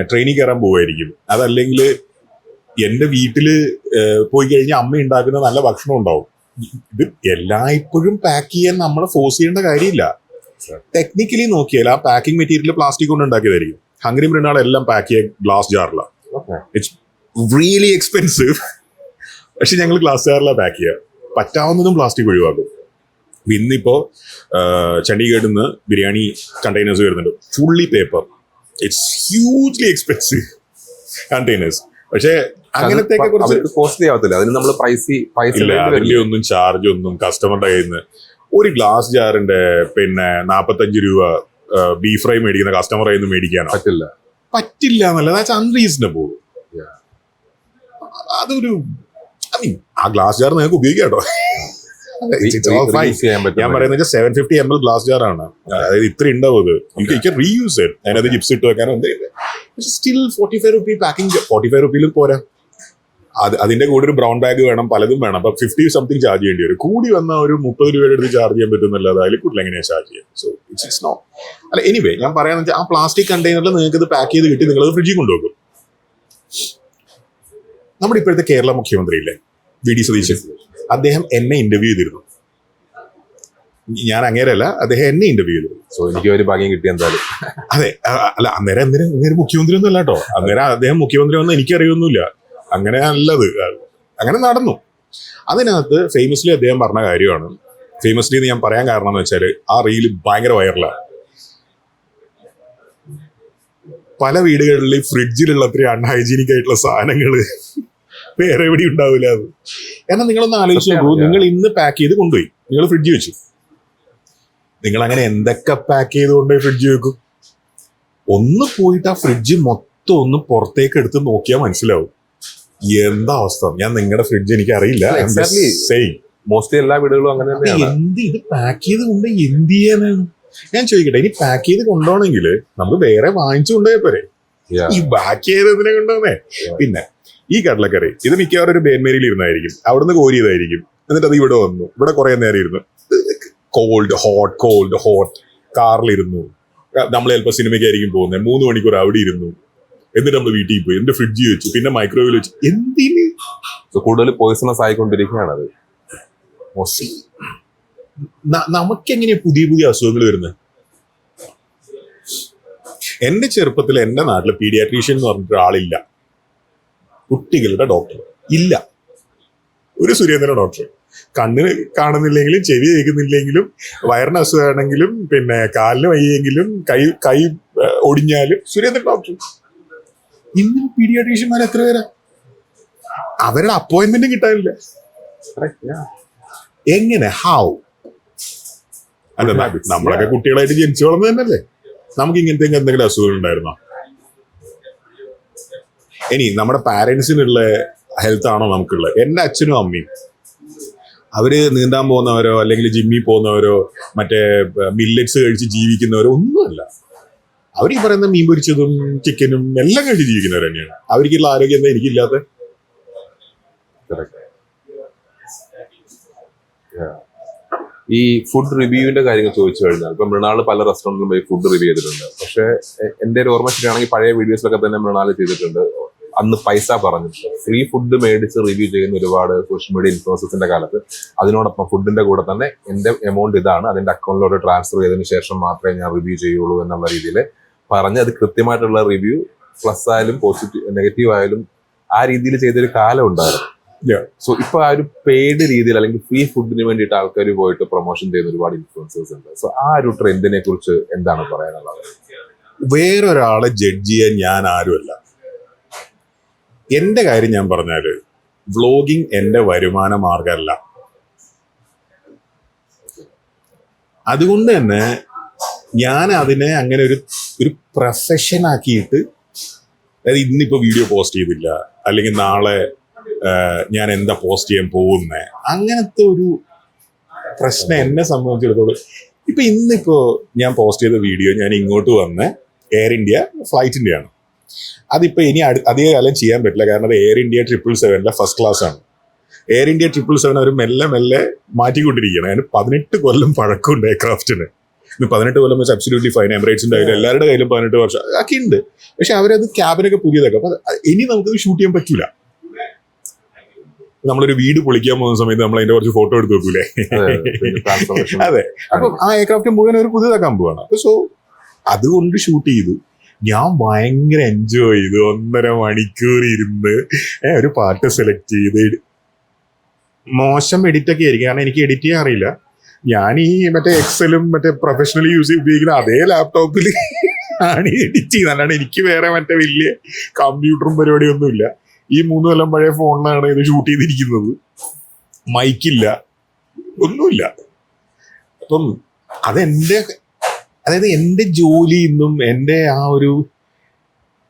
ട്രെയിനിൽ കയറാൻ പോവായിരിക്കും, അതല്ലെങ്കിൽ എൻ്റെ വീട്ടിൽ പോയി കഴിഞ്ഞാൽ അമ്മ ഉണ്ടാക്കുന്ന നല്ല ഭക്ഷണം ഉണ്ടാവും. ഇത് എല്ലായ്പ്പോഴും പാക്ക് ചെയ്യാൻ നമ്മളെ ഫോഴ്സ് ചെയ്യേണ്ട കാര്യമില്ല. ടെക്നിക്കലി നോക്കിയാൽ ആ പാക്കിംഗ് മെറ്റീരിയൽ പ്ലാസ്റ്റിക് കൊണ്ട് ഉണ്ടാക്കിയതായിരിക്കും. ഹംഗറി മൃണാൾ എല്ലാം പാക്ക് ചെയ്യാൻ ഗ്ലാസ് ജാറിലാണ്. It's really expensive. പക്ഷെ ഞങ്ങൾ ഗ്ലാസ് ജാറിലാണ് പാക്ക് ചെയ്യുക. പറ്റാവുന്നതും പ്ലാസ്റ്റിക് ഒഴിവാക്കും. ഇന്നിപ്പോ ചണ്ഡീഗഡിൽ നിന്ന് ബിരിയാണി കണ്ടെയ്നേഴ്സ് വരുന്നുണ്ട്, fully paper. It's hugely expensive containers. പക്ഷെ അങ്ങനത്തെ കോസ്റ്റ്ലി ആവത്തില്ല, അതിന് നമ്മൾ പൈസ അതിന്റെ ഒന്നും ചാർജ് ഒന്നും കസ്റ്റമറുടെ കയ്യിൽ നിന്ന്. ഒരു ഗ്ലാസ് ജാറിന്റെ 45 രൂപ ബീഫ് ഫ്രൈ മേടിക്കുന്ന കസ്റ്റമർ കയ്യിൽ നിന്ന് മേടിക്കാൻ പറ്റില്ല എന്നല്ല, ദാറ്റ്സ് അൺറീസണബിൾ. അതൊരു ആ ഗ്ലാസ് ജാർ നിങ്ങൾക്ക് ഉപയോഗിക്കാം കേട്ടോ. ഞാൻ പറയുന്നത് 750 ml ഗ്ലാസ് ജാർ ആണ്, അതായത് ഇത്ര ഉണ്ടാവും. ഇത് റീയൂസ് ഇറ്റ്, അതിനകത്ത് ചിപ്സ് ഇട്ട് വെക്കാനോ സ്റ്റിൽ 45 രൂപ പാക്കിംഗ്. 45 രൂപയിലും പോരാ, അതിന്റെ കൂടെ ഒരു ബ്രൗൺ ബാഗ് വേണം, പലതും വേണം. അപ്പൊ 50 സംതിങ് ചാർജ് ചെയ്യേണ്ടി വരും. കൂടി വന്ന ഒരു 30 രൂപയുടെ അടുത്ത് ചാർജ് ചെയ്യാൻ പറ്റുന്നല്ലാതെ അതിൽ കൂടുതൽ എങ്ങനെയാണ് ചാർജ് ചെയ്യാം? So it's not. അല്ല, എനിവേ ഞാൻ പറയാന്ന് വെച്ചാൽ ആ പ്ലാസ്റ്റിക് കണ്ടെയ്നറിൽ നിങ്ങൾക്ക് ഇത് പാക്ക് ചെയ്ത് കിട്ടി, നിങ്ങളത് ഫ്രിഡ്ജിൽ കൊണ്ടുവെക്കും. നമ്മുടെ ഇപ്പോഴത്തെ കേരള മുഖ്യമന്ത്രി ഇല്ലേ, VD സതീശൻ, അദ്ദേഹം എന്നെ ഇന്റർവ്യൂ ചെയ്തിരുന്നു. ഞാൻ അങ്ങേരല്ല, അദ്ദേഹം എന്നെ ഇന്റർവ്യൂ ചെയ്തു. സോ എനിക്ക് ഒരു ഭാഗ്യം കിട്ടി എന്തായാലും. അതെ, അല്ല അന്നേരം അങ്ങേര് മുഖ്യമന്ത്രി ഒന്നും അല്ല കേട്ടോ. അന്നേരം അദ്ദേഹം മുഖ്യമന്ത്രി ഒന്നും എനിക്കറിയൊന്നുമില്ല. അങ്ങനെ അല്ലത്, അങ്ങനെ നടന്നു. അതിനകത്ത് ഫേമസ്ലി അദ്ദേഹം പറഞ്ഞ കാര്യമാണ്. ഫേമസ്ലി എന്ന് ഞാൻ പറയാൻ കാരണം എന്ന് വെച്ചാൽ ആ റീല് ഭയങ്കര വൈറലാണ്. പല വീടുകളിൽ ഫ്രിഡ്ജിലുള്ള അത്രയും അൺഹൈജീനിക് ആയിട്ടുള്ള സാധനങ്ങൾ വേറെ എവിടെ ഉണ്ടാവില്ല. അത് കാരണം നിങ്ങളൊന്ന് ആലോചിച്ച് നോക്കൂ, നിങ്ങൾ ഇന്ന് പാക്ക് ചെയ്ത് കൊണ്ടുപോയി, നിങ്ങൾ ഫ്രിഡ്ജ് വെച്ചു. നിങ്ങൾ അങ്ങനെ എന്തൊക്കെ പാക്ക് ചെയ്ത് കൊണ്ടുപോയി ഫ്രിഡ്ജ് വെക്കും? ഒന്ന് പോയിട്ട് ആ ഫ്രിഡ്ജ് മൊത്തം ഒന്ന് പുറത്തേക്ക് എടുത്ത് നോക്കിയാൽ മനസ്സിലാവും എന്താ അവസ്ഥ. ഞാൻ നിങ്ങളുടെ ഫ്രിഡ്ജ് എനിക്ക് അറിയില്ല, മോസ്റ്റ്ലി എല്ലാ വീടുകളും അങ്ങനെ തന്നെയാണ്. ഇത് പാക്ക് ചെയ്ത് കൊണ്ട് എന്ത് ചെയ്യാനാണ്? ഞാൻ ചോദിക്കട്ടെ, ഇനി പാക്ക് ചെയ്ത് കൊണ്ടുപോകണമെങ്കിൽ നമുക്ക് വേറെ വാങ്ങിച്ചു കൊണ്ടുപോയാൽ പോരെ, ഈ പാക്ക് ചെയ്തതിനെ കൊണ്ടുപോകുന്നേ. പിന്നെ ഈ കടലക്കറി ഇത് മിക്കവാറും ഒരു ബേൻമേരിയിൽ ഇരുന്നായിരിക്കും, അവിടുന്ന് കോരിയതായിരിക്കും. എന്നിട്ട് അത് ഇവിടെ വന്നു, ഇവിടെ കുറെ നേരം ഇരുന്നു, കോൾഡ് ഹോട്ട് കാറിലിരുന്നു. നമ്മൾ ചിലപ്പോൾ സിനിമയ്ക്കായിരിക്കും പോകുന്നത്, 3 മണിക്കൂർ അവിടെ ഇരുന്നു. എന്നിട്ട് നമ്മൾ വീട്ടിൽ പോയി, എന്റെ ഫ്രിഡ്ജിൽ വെച്ചു, പിന്നെ മൈക്രോവേവിൽ വെച്ചു. എന്തിന്? കൂടുതൽ പോയിസണസ് ആയിക്കൊണ്ടിരിക്കുകയാണ് അത്. നമുക്കെങ്ങനെയാ പുതിയ പുതിയ അസുഖങ്ങൾ വരുന്നത്? എന്റെ ചെറുപ്പത്തിൽ എന്റെ നാട്ടില് പീഡിയാട്രീഷ്യൻ എന്ന് പറഞ്ഞിട്ട് ആളില്ല, കുട്ടികളുടെ ഡോക്ടർ ഇല്ല. ഒരു സുരേന്ദ്രൻ ഡോക്ടർ, കണ്ണിന് കാണുന്നില്ലെങ്കിലും ചെവി കേൾക്കുന്നില്ലെങ്കിലും വയറിന് അസുഖമാണെങ്കിലും പിന്നെ കാലിന് വയ്യെങ്കിലും കൈ ഒടിഞ്ഞാലും സുരേന്ദ്രൻ ഡോക്ടർ. ഇന്ന് പീഡിയാട്രീഷ്യന്മാർ എത്ര പേരാ? അവരുടെ അപ്പോയിന്റ്മെന്റും കിട്ടാനില്ല. എങ്ങനെ? ഹൗ? അല്ല, നമ്മളൊക്കെ കുട്ടികളായിട്ട് ജനിച്ചു വളർന്നത് തന്നെയല്ലേ. നമുക്ക് ഇങ്ങനത്തെ എന്തെങ്കിലും അസുഖങ്ങൾ ഉണ്ടായിരുന്നോ? ഇനി നമ്മുടെ പാരന്റ്സിനുള്ള ഹെൽത്ത് ആണോ നമുക്കുള്ളത്? എൻ്റെ അച്ഛനും അമ്മയും അവര് നീന്താൻ പോകുന്നവരോ അല്ലെങ്കിൽ ജിമ്മിൽ പോകുന്നവരോ മറ്റേ മില്ലറ്റ്സ് കഴിച്ച് ജീവിക്കുന്നവരോ ഒന്നുമല്ല. അവർ ഈ പറയുന്ന മീൻ പൊരിച്ചതും ചിക്കനും എല്ലാം കഴിച്ച് ജീവിക്കുന്നവർ തന്നെയാണ്. അവർക്കുള്ള ആരോഗ്യം എന്താ എനിക്കില്ലാത്ത? ഈ ഫുഡ് റിവ്യൂവിന്റെ കാര്യങ്ങൾ ചോദിച്ചു കഴിഞ്ഞാൽ ഇപ്പൊ മൃണാൾ പല റെസ്റ്റോറന്റിലും പോയി ഫുഡ് റിവ്യൂ ചെയ്തിട്ടുണ്ട്. പക്ഷെ എന്റെ ഒരു ഓർമ്മ ശരിയാണെങ്കിൽ പഴയ വീഡിയോസിലൊക്കെ തന്നെ മൃണാൾ ചെയ്തിട്ടുണ്ട്. അന്ന് പൈസ പറഞ്ഞിട്ടുണ്ട്. ഫ്രീ ഫുഡ് മേടിച്ച് റിവ്യൂ ചെയ്യുന്ന ഒരുപാട് സോഷ്യൽ മീഡിയ ഇൻഫ്ലുവൻസേഴ്സിന്റെ കാലത്ത് അതിനോടൊപ്പം ഫുഡിന്റെ കൂടെ തന്നെ എന്റെ എമൗണ്ട് ഇതാണ്, അതിന്റെ അക്കൗണ്ടിലോട്ട് ട്രാൻസ്ഫർ ചെയ്തതിന് ശേഷം മാത്രമേ ഞാൻ റിവ്യൂ ചെയ്യുള്ളൂ എന്നുള്ള രീതിയിൽ പറഞ്ഞ് അത് കൃത്യമായിട്ടുള്ള റിവ്യൂ പ്ലസ് ആയാലും പോസിറ്റീവ് നെഗറ്റീവ് ആയാലും ആ രീതിയിൽ ചെയ്തൊരു കാലം ഉണ്ടായിരുന്നു. സോ ഇപ്പൊ ആ ഒരു പെയ്ഡ് രീതിയിൽ അല്ലെങ്കിൽ ഫ്രീ ഫുഡിന് വേണ്ടിയിട്ട് ആൾക്കാർ പോയിട്ട് പ്രൊമോഷൻ ചെയ്യുന്ന ഒരുപാട് ഇൻഫ്ലുവൻസേഴ്സ് ഉണ്ട്. സോ ആ ഒരു ട്രെൻഡിനെ കുറിച്ച് എന്താണ് പറയാനുള്ളത്? വേറൊരാളെ ജഡ്ജ് ചെയ്യാൻ ഞാൻ ആരുമല്ല. എന്റെ കാര്യം ഞാൻ പറഞ്ഞാല് വ്ലോഗിങ് എന്റെ വരുമാന മാർഗമല്ല. അതുകൊണ്ട് തന്നെ ഞാൻ അതിനെ അങ്ങനെ ഒരു പ്രൊഫഷൻ ആക്കിയിട്ട്, അതായത് ഇന്നിപ്പോ വീഡിയോ പോസ്റ്റ് ചെയ്തില്ല അല്ലെങ്കിൽ നാളെ ഞാൻ എന്താ പോസ്റ്റ് ചെയ്യാൻ പോകുന്നേ, അങ്ങനത്തെ ഒരു പ്രശ്നം എന്നെ സംബന്ധിച്ചിടത്തോളം. ഇന്നിപ്പോ ഞാൻ പോസ്റ്റ് ചെയ്ത വീഡിയോ ഞാൻ ഇങ്ങോട്ട് വന്ന് എയർ ഇന്ത്യ ഫ്ലൈറ്റിന്റെ ആണ്. അതിപ്പോ ഇനി അധിക കാലം ചെയ്യാൻ പറ്റില്ല, കാരണം അത് എയർ ഇന്ത്യ 777 ഫസ്റ്റ് ക്ലാസ് ആണ്. എയർ ഇന്ത്യ 777 അവർ മെല്ലെ മെല്ലെ മാറ്റിക്കൊണ്ടിരിക്കുകയാണ്. അതിന് 18 കൊല്ലം പഴക്കമുണ്ട് എയർക്രാഫ്റ്റിന്. 18 കൊല്ലം വെച്ച് അബ്സല്യൂട്ട്ലി ഫൈൻ. എമിറേറ്റ്സിന്റെ കയ്യിൽ എല്ലാവരുടെ കയ്യിലും 18 വർഷം ഒക്കെ ഉണ്ട്. പക്ഷെ അവരത് ക്യാബിനൊക്കെ പുതിയതൊക്കെ. അപ്പൊ ഇനി നമുക്കത് ഷൂട്ട് ചെയ്യാൻ പറ്റൂല. നമ്മളൊരു വീട് പൊളിക്കാൻ പോകുന്ന സമയത്ത് നമ്മൾ അതിന്റെ കുറച്ച് ഫോട്ടോ എടുത്ത് വെക്കൂലേ? അതെ. അപ്പം ആ എയർക്രാഫ്റ്റ് മുഴുവൻ ഒരു പുതിയതാക്കാൻ പോവാണ്. അപ്പൊ സോ അതുകൊണ്ട് ഷൂട്ട് ചെയ്തു. ഞാൻ ഭയങ്കര എൻജോയ് ചെയ്തു. 1.5 മണിക്കൂർ ഇരുന്ന് ഒരു പാട്ട് സെലക്ട് ചെയ്ത്. മോശം എഡിറ്റ് ഒക്കെ ആയിരിക്കും, കാരണം എനിക്ക് എഡിറ്റ് ചെയ്യാൻ അറിയില്ല. ഞാൻ ഈ മറ്റേ എക്സലും മറ്റേ പ്രൊഫഷണലി ഉപയോഗിക്കുന്ന അതേ ലാപ്ടോപ്പിൽ ആണ് എഡിറ്റ് ചെയ്യുന്നത്. അല്ലാണ്ട് എനിക്ക് വേറെ മറ്റേ വലിയ കമ്പ്യൂട്ടറും പരിപാടിയൊന്നുമില്ല. ഈ 3 കൊല്ലം പഴയ ഫോണിലാണ് ഇത് ഷൂട്ട് ചെയ്തിരിക്കുന്നത്. മൈക്കില്ല, ഒന്നുമില്ല. അപ്പം അതായത് എൻ്റെ ജോലി ഇന്നും എൻ്റെ ആ ഒരു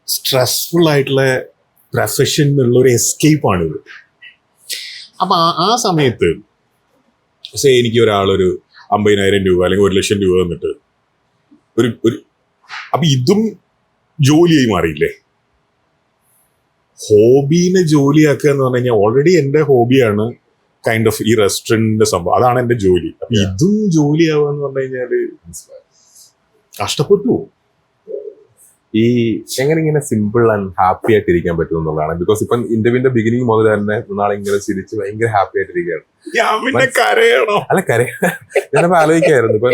സ്ട്രെസ്ഫുൾ ആയിട്ടുള്ള പ്രൊഫഷൻ എന്നുള്ള ഒരു എസ്കേപ്പാണിത്. അപ്പൊ ആ സമയത്ത് എനിക്ക് ഒരാളൊരു 50,000 രൂപ അല്ലെങ്കിൽ 1,00,000 രൂപ തന്നിട്ട് അപ്പൊ ഇതും ജോലിയായി മാറിയില്ലേ? ഹോബീനെ ജോലിയാക്കുക എന്ന് പറഞ്ഞു കഴിഞ്ഞാൽ ഓൾറെഡി എൻ്റെ ഹോബിയാണ് കൈൻഡ് ഓഫ് ഈ റെസ്റ്റോറന്റിന്റെ സംഭവം. അതാണ് എൻ്റെ ജോലി. അപ്പൊ ഇതും ജോലിയാവുക എന്ന് പറഞ്ഞു കഴിഞ്ഞാല് കഷ്ടപ്പെട്ടു. ഈ എങ്ങനെ ഇങ്ങനെ സിമ്പിൾ ആൻഡ് ഹാപ്പി ആയിട്ട് ഇരിക്കാൻ പറ്റും എന്നുള്ളതാണ്. ബിക്കോസ് ഇപ്പം ഇന്റർവ്യൂവിന്റെ ബിഗിനിങ് മുതൽ തന്നെ നാളെ ഇങ്ങനെ ചിരിച്ച് ഭയങ്കര ഹാപ്പി ആയിട്ടിരിക്കുകയാണ്. അല്ല ഞാനപ്പോ ആലോചിക്കായിരുന്നു ഇപ്പൊ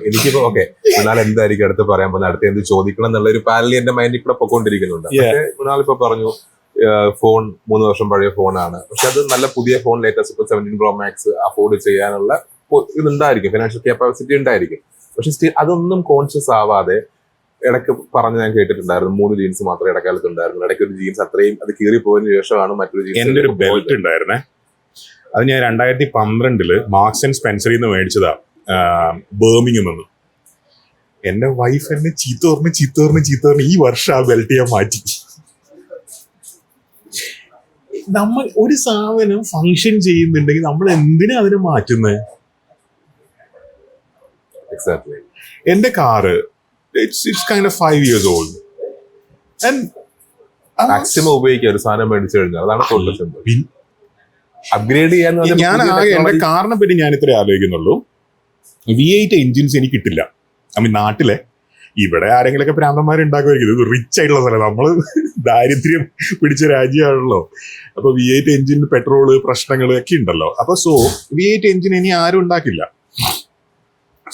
എനിക്കിപ്പോ ഓക്കെ മൃണാൽ എന്തായിരിക്കും അടുത്ത് പറയാൻ പോകുന്നത്, അടുത്ത് എന്ത് ചോദിക്കണം എന്നുള്ള ഒരു പാനലി എന്റെ മൈൻഡിൽ കൂടെ പൊക്കോണ്ടിരിക്കുന്നുണ്ട്. പക്ഷേ മൃണാൽ ഇപ്പൊ പറഞ്ഞു ഫോൺ 3 വർഷം പഴയ ഫോണാണ്, പക്ഷെ അത് നല്ല പുതിയ ഫോൺ ലേറ്റസ്റ്റ് ഇപ്പൊ 17 Pro Max അഫോർഡ് ചെയ്യാനുള്ള ഇതുണ്ടായിരിക്കും, ഫിനാൻഷ്യൽ കപ്പാസിറ്റി ഉണ്ടായിരിക്കും. പക്ഷെ സ്റ്റിൽ അതൊന്നും കോൺഷ്യസ് ആവാതെ ഇടയ്ക്ക് പറഞ്ഞ് ഞാൻ കേട്ടിട്ടുണ്ടായിരുന്നു 3 ജീൻസ് മാത്രമേ ഇടക്കാലത്ത് ഉണ്ടായിരുന്നു. ഇടയ്ക്ക് ഒരു ജീൻസ് അത്രയും അത് കീറി പോയതിനു ശേഷമാണ് മറ്റൊരു ജീൻസ്. എന്റെ ഒരു ബെൽറ്റ് ഉണ്ടായിരുന്നേ, അത് ഞാൻ 2012 മാർക്സ് ആൻഡ് സ്പെൻസറിൽ നിന്ന് മേടിച്ചതാ, ബേർമിംഗം എന്ന്. എന്റെ വൈഫ് എന്നെ ചീത്ത പറഞ്ഞ് ഈ വർഷം ആ ബെൽറ്റ് ഞാൻ മാറ്റി. നമ്മൾ ഒരു സാധനം ഫങ്ഷൻ ചെയ്യുന്നുണ്ടെങ്കിൽ നമ്മൾ എന്തിനാ അതിനെ മാറ്റുന്നത്? എക്സാക്ട്ലി. എന്റെ car it's kind of 5 years old and maximum ഉപയോഗിക്കുക ഒരു സാധനം മേടിച്ചു കഴിഞ്ഞാൽ. അതാണ് അപ്ഗ്രേഡ് ചെയ്യാൻ. ഞാൻ ആകെ എന്റെ കാറിനെ പറ്റി ഞാൻ ഇത്രേ ആലോചിക്കുന്നുള്ളൂ. V8 എഞ്ചിൻസ് എനിക്ക് കിട്ടില്ല. ഐ മീൻ നാട്ടിലെ ഇവിടെ ആരെങ്കിലൊക്കെ പ്രാന്തന്മാരുണ്ടാക്കുമായിരിക്കും. ഇത് റിച്ച് ആയിട്ടുള്ള സ്ഥലം, നമ്മള് ദാരിദ്ര്യം പിടിച്ച രാജ്യമാണല്ലോ. അപ്പൊ V8 എഞ്ചിൻ പെട്രോള് പ്രശ്നങ്ങൾ ഒക്കെ ഉണ്ടല്ലോ. അപ്പൊ V8 എഞ്ചിൻ ഇനി ആരും ഉണ്ടാക്കില്ല.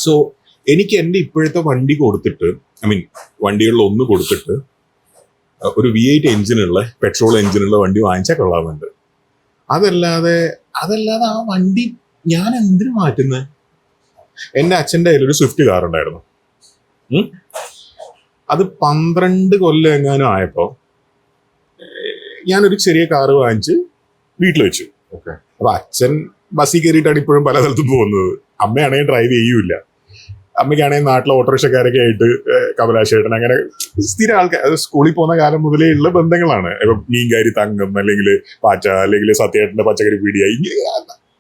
സോ എനിക്ക് എന്റെ ഇപ്പോഴത്തെ വണ്ടി കൊടുത്തിട്ട്, ഐ മീൻ വണ്ടികളിൽ ഒന്ന് കൊടുത്തിട്ട് ഒരു V8 എഞ്ചിനുള്ള പെട്രോൾ എഞ്ചിനുള്ള വണ്ടി വാങ്ങിച്ചാൽ കൊള്ളാമെന്നുണ്ട്. അതല്ലാതെ ആ വണ്ടി ഞാൻ എന്തിനു മാറ്റുന്നത്? എന്റെ അച്ഛൻ്റെ കയ്യിൽ ഒരു സ്വിഫ്റ്റ് കാർ ഉണ്ടായിരുന്നു. അത് 12 കൊല്ലം എങ്ങാനും ആയപ്പോ ഞാനൊരു ചെറിയ കാറ് വാങ്ങിച്ച് വീട്ടിൽ വെച്ചു. അപ്പൊ അച്ഛൻ ബസ്സിൽ കയറിയിട്ടാണ് ഇപ്പോഴും പല സ്ഥലത്തും പോകുന്നത്. അമ്മയാണെങ്കിൽ ഡ്രൈവ് ചെയ്യൂല. അമ്മയ്ക്കാണെങ്കിൽ നാട്ടിലെ ഓട്ടോറിക്ഷക്കാരൊക്കെ ആയിട്ട് കമലാശേട്ടൻ അങ്ങനെ സ്ഥിരം ആൾക്കാർ, അത് സ്കൂളിൽ പോകുന്ന കാലം മുതലേ ഉള്ള ബന്ധങ്ങളാണ്. ഇപ്പൊ മീൻകാരി തങ്കം, അല്ലെങ്കിൽ പാച്ച, അല്ലെങ്കിൽ സത്യേട്ടന്റെ പച്ചക്കറി പീടിയായി,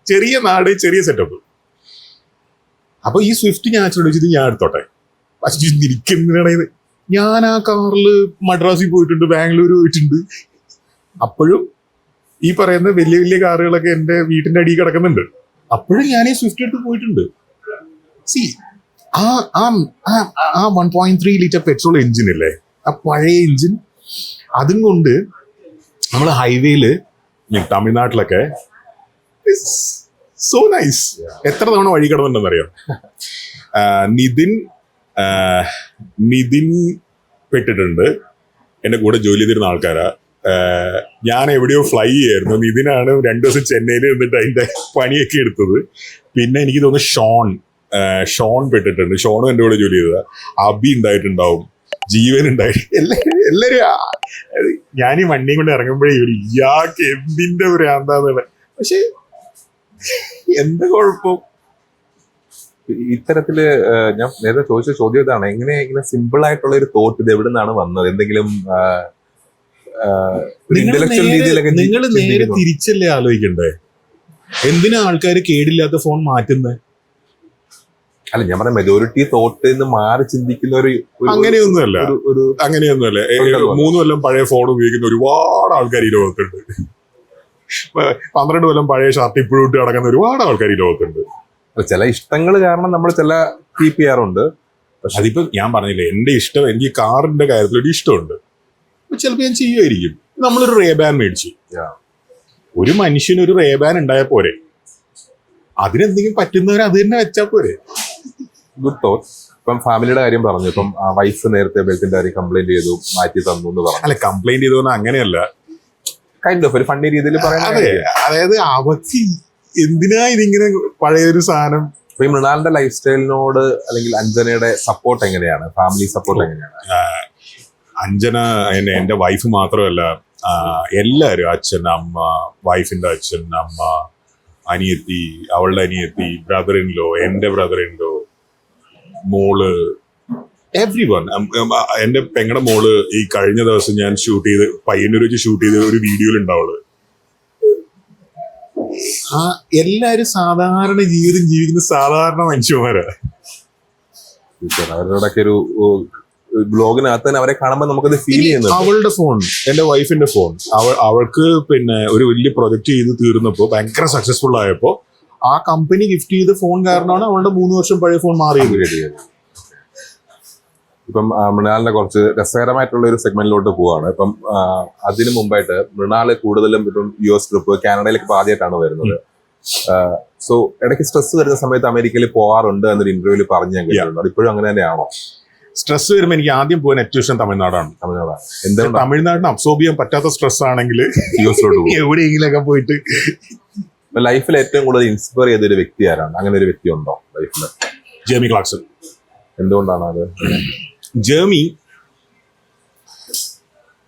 ചെറിയ നാട്, ചെറിയ സെറ്റപ്പ്. അപ്പൊ ഈ സ്വിഫ്റ്റ് ഞാൻ അച്ഛനോട് വെച്ചിട്ട് ഞാൻ എടുത്തോട്ടെ, പക്ഷേ ഇരിക്കുന്നതിനാണ്. ഞാൻ ആ കാറില് മദ്രാസിൽ പോയിട്ടുണ്ട്, ബാംഗ്ലൂർ പോയിട്ടുണ്ട്. അപ്പോഴും ഈ പറയുന്ന വലിയ വലിയ കാറുകളൊക്കെ എന്റെ വീട്ടിന്റെ അടിയിൽ കിടക്കുന്നുണ്ട്. അപ്പോഴും ഞാൻ ഈ സ്വിഫ്റ്റ് എടുത്ത് പോയിട്ടുണ്ട്. സി ആ 1.3 ലിറ്റർ പെട്രോൾ എഞ്ചിൻ ഇല്ലേ, ആ പഴയ എഞ്ചിൻ, അതും കൊണ്ട് നമ്മൾ ഹൈവേയില് തമിഴ്നാട്ടിലൊക്കെ സോ നൈസ്. എത്ര തവണ വഴി കിടന്നുണ്ടെന്നറിയോ? നിതിൻ പെട്ടിട്ടുണ്ട്, എന്റെ കൂടെ ജോലി ചെയ്തിരുന്ന ആൾക്കാരാ. ഞാൻ എവിടെയോ ഫ്ലൈ ചെയ്യായിരുന്നു. നിതിനാണ് 2 ദിവസം ചെന്നൈയിൽ നിന്നിട്ട് അതിന്റെ പണിയൊക്കെ എടുത്തത്. പിന്നെ എനിക്ക് തോന്നുന്നു ഷോൺ പെട്ടിട്ടുണ്ട്. ഷോണും എന്റെ കൂടെ ജോലി ചെയ്തതാ. അബി ഉണ്ടായിട്ടുണ്ടാവും, ജീവൻ ഉണ്ടായിട്ട്, എല്ലാരും. ഞാൻ ഈ വണ്ടിയും കൊണ്ട് ഇറങ്ങുമ്പോഴേ ഇയാൾക്ക് എന്തിന്റെ ഭ്രാന്താന്നുള്ള. പക്ഷെ എന്താ കുഴപ്പം? ഇത്തരത്തില് ഞാൻ നേരത്തെ ചോദിച്ച ചോദ്യം ഇതാണ്, ഇങ്ങനെ സിമ്പിൾ ആയിട്ടുള്ള ഒരു തോട്ട് ഇത് എവിടെ നിന്നാണ് വന്നത്? എന്തെങ്കിലും നിങ്ങൾ നേരെ തിരിച്ചല്ലേ ആലോചിക്കണ്ടേ? എന്തിനാ ആൾക്കാർ കേടില്ലാത്ത ഫോൺ മാറ്റുന്നത്? അല്ല, ഞാൻ പറഞ്ഞ മെജോറിറ്റി തോട്ടിൽ നിന്ന് മാറി ചിന്തിക്കുന്ന അങ്ങനെയൊന്നുമല്ല. 3 കൊല്ലം പഴയ ഫോൺ ഉപയോഗിക്കുന്ന ഒരുപാട് ആൾക്കാർ ഈ ലോകത്തുണ്ട്. 12 കൊല്ലം പഴയ ഷർട്ട് ഇപ്പോഴും ഇട്ട് കിടക്കുന്ന ഒരുപാട് ആൾക്കാർ ഈ ലോകത്തുണ്ട്. ചില ഇഷ്ടങ്ങൾ കാരണം നമ്മൾ ചില കീപ്പ് ചെയ്യാറുണ്ട്. പക്ഷെ അതിപ്പോ ഞാൻ പറഞ്ഞില്ലേ, എന്റെ ഇഷ്ടം, എനിക്ക് കാറിന്റെ കാര്യത്തിൽ ഒരു ഇഷ്ടമുണ്ട്. ചിലപ്പോൾ ഞാൻ ചെയ്യുമായിരിക്കും. നമ്മളൊരു റേബാൻ മേടിച്ചു, ഒരു മനുഷ്യന് ഒരു റേബാൻ ഉണ്ടായാൽ പോരെ? അതിനെന്തെങ്കിലും പറ്റുന്നവർ അത് തന്നെ വെച്ചാൽ പോരെ? Good thought. ഇപ്പം ഫാമിലിയുടെ കാര്യം പറഞ്ഞു. ഇപ്പം വൈഫ് നേരത്തെ ബെൽറ്റിന്റെ കാര്യം കംപ്ലൈന്റ് ചെയ്തു, മാറ്റി തന്നു എന്ന് പറഞ്ഞു. അല്ല, കംപ്ലൈന്റ് ചെയ്തു അങ്ങനെയല്ല, കൈൻഡ് ഓഫ് ഒരു ഫണ്ണി രീതിയിൽ പറയാം. അതായത് അവർക്ക് എന്തിനാ ഇതിങ്ങനെ പഴയൊരു സാധനം. ഈ മൃണാലിന്റെ ലൈഫ് സ്റ്റൈലിനോട് അല്ലെങ്കിൽ അഞ്ജനയുടെ സപ്പോർട്ട് എങ്ങനെയാണ്? ഫാമിലി സപ്പോർട്ട് എങ്ങനെയാണ്? അഞ്ജന എന്റെ വൈഫ് മാത്രമല്ല, എല്ലാവരും, അച്ഛൻ, അമ്മ, വൈഫിന്റെ അച്ഛൻ, അമ്മ, അനിയത്തി, അവളുടെ അനിയത്തി, ബ്രദർ ഇൻ ലോ, എന്റെ ബ്രദർ ഇൻ ലോ, മോള്, എവ്രി വൺ. എന്റെ പെങ്ങളുടെ മോള് ഈ കഴിഞ്ഞ ദിവസം ഞാൻ ഷൂട്ട് ചെയ്ത് പയ്യന്നൂർ വെച്ച് ഷൂട്ട് ചെയ്ത ഒരു വീഡിയോയിൽ ഉണ്ടാവുള്ളു. എല്ലാരും സാധാരണ ജീവിതം ജീവിക്കുന്ന സാധാരണ മനുഷ്യന്മാരാ. അവരോടൊക്കെ ഒരു ബ്ലോഗിനകത്ത് തന്നെ അവരെ കാണുമ്പോൾ നമുക്കത് ഫീൽ ചെയ്യുന്നു. അവളുടെ ഫോൺ, എന്റെ വൈഫിന്റെ ഫോൺ, അവൾക്ക് പിന്നെ ഒരു വലിയ പ്രൊജക്ട് ചെയ്ത് തീർന്നപ്പോ, ഭയങ്കര സക്സസ്ഫുൾ ആയപ്പോ, ആ കമ്പനി ഗിഫ്റ്റ് ചെയ്ത ഫോൺ കാരണമാണ് അവളുടെ 3 വർഷം പഴയ ഫോൺ മാറിയത്. ഇപ്പം മൃണാലിന്റെ കുറച്ച് രസകരമായിട്ടുള്ള ഒരു സെഗ്മെന്റിലോട്ട് പോവാണ്. ഇപ്പം അതിനു മുമ്പായിട്ട് മൃണാല് കൂടുതലും ഇപ്പം US ട്രിപ്പ്, കാനഡയിലേക്ക് ഇപ്പൊ ആദ്യമായിട്ടാണ് വരുന്നത്. സോ ഇടയ്ക്ക് സ്ട്രെസ് വരുന്ന സമയത്ത് അമേരിക്കയിൽ പോകാറുണ്ട് എന്നൊരു ഇന്റർവ്യൂവിൽ പറഞ്ഞു ഞാൻ കേട്ടിട്ടുണ്ട്. അത് ഇപ്പോഴും അങ്ങനെ തന്നെയാണോ? സ്ട്രെസ് വരുമ്പോൾ എനിക്ക് ആദ്യം പോകാൻ ഏറ്റവും ഇഷ്ടം തമിഴ്നാടാണ്. എന്താണ് തമിഴ്നാടിന് അബ്സോർബ് ചെയ്യാൻ പറ്റാത്ത സ്ട്രെസ് ആണെങ്കിൽ യുഎസിലോട്ട് പോകും. എവിടെയെങ്കിലൊക്കെ പോയിട്ട്. ലൈഫിൽ ഏറ്റവും കൂടുതൽ ഇൻസ്പയർ ചെയ്ത ഒരു വ്യക്തി ആരാണ്? അങ്ങനെ ഒരു വ്യക്തി ഉണ്ടോ ലൈഫിൽ? Jeremy Clarkson. എന്തുകൊണ്ടാണ് അത്?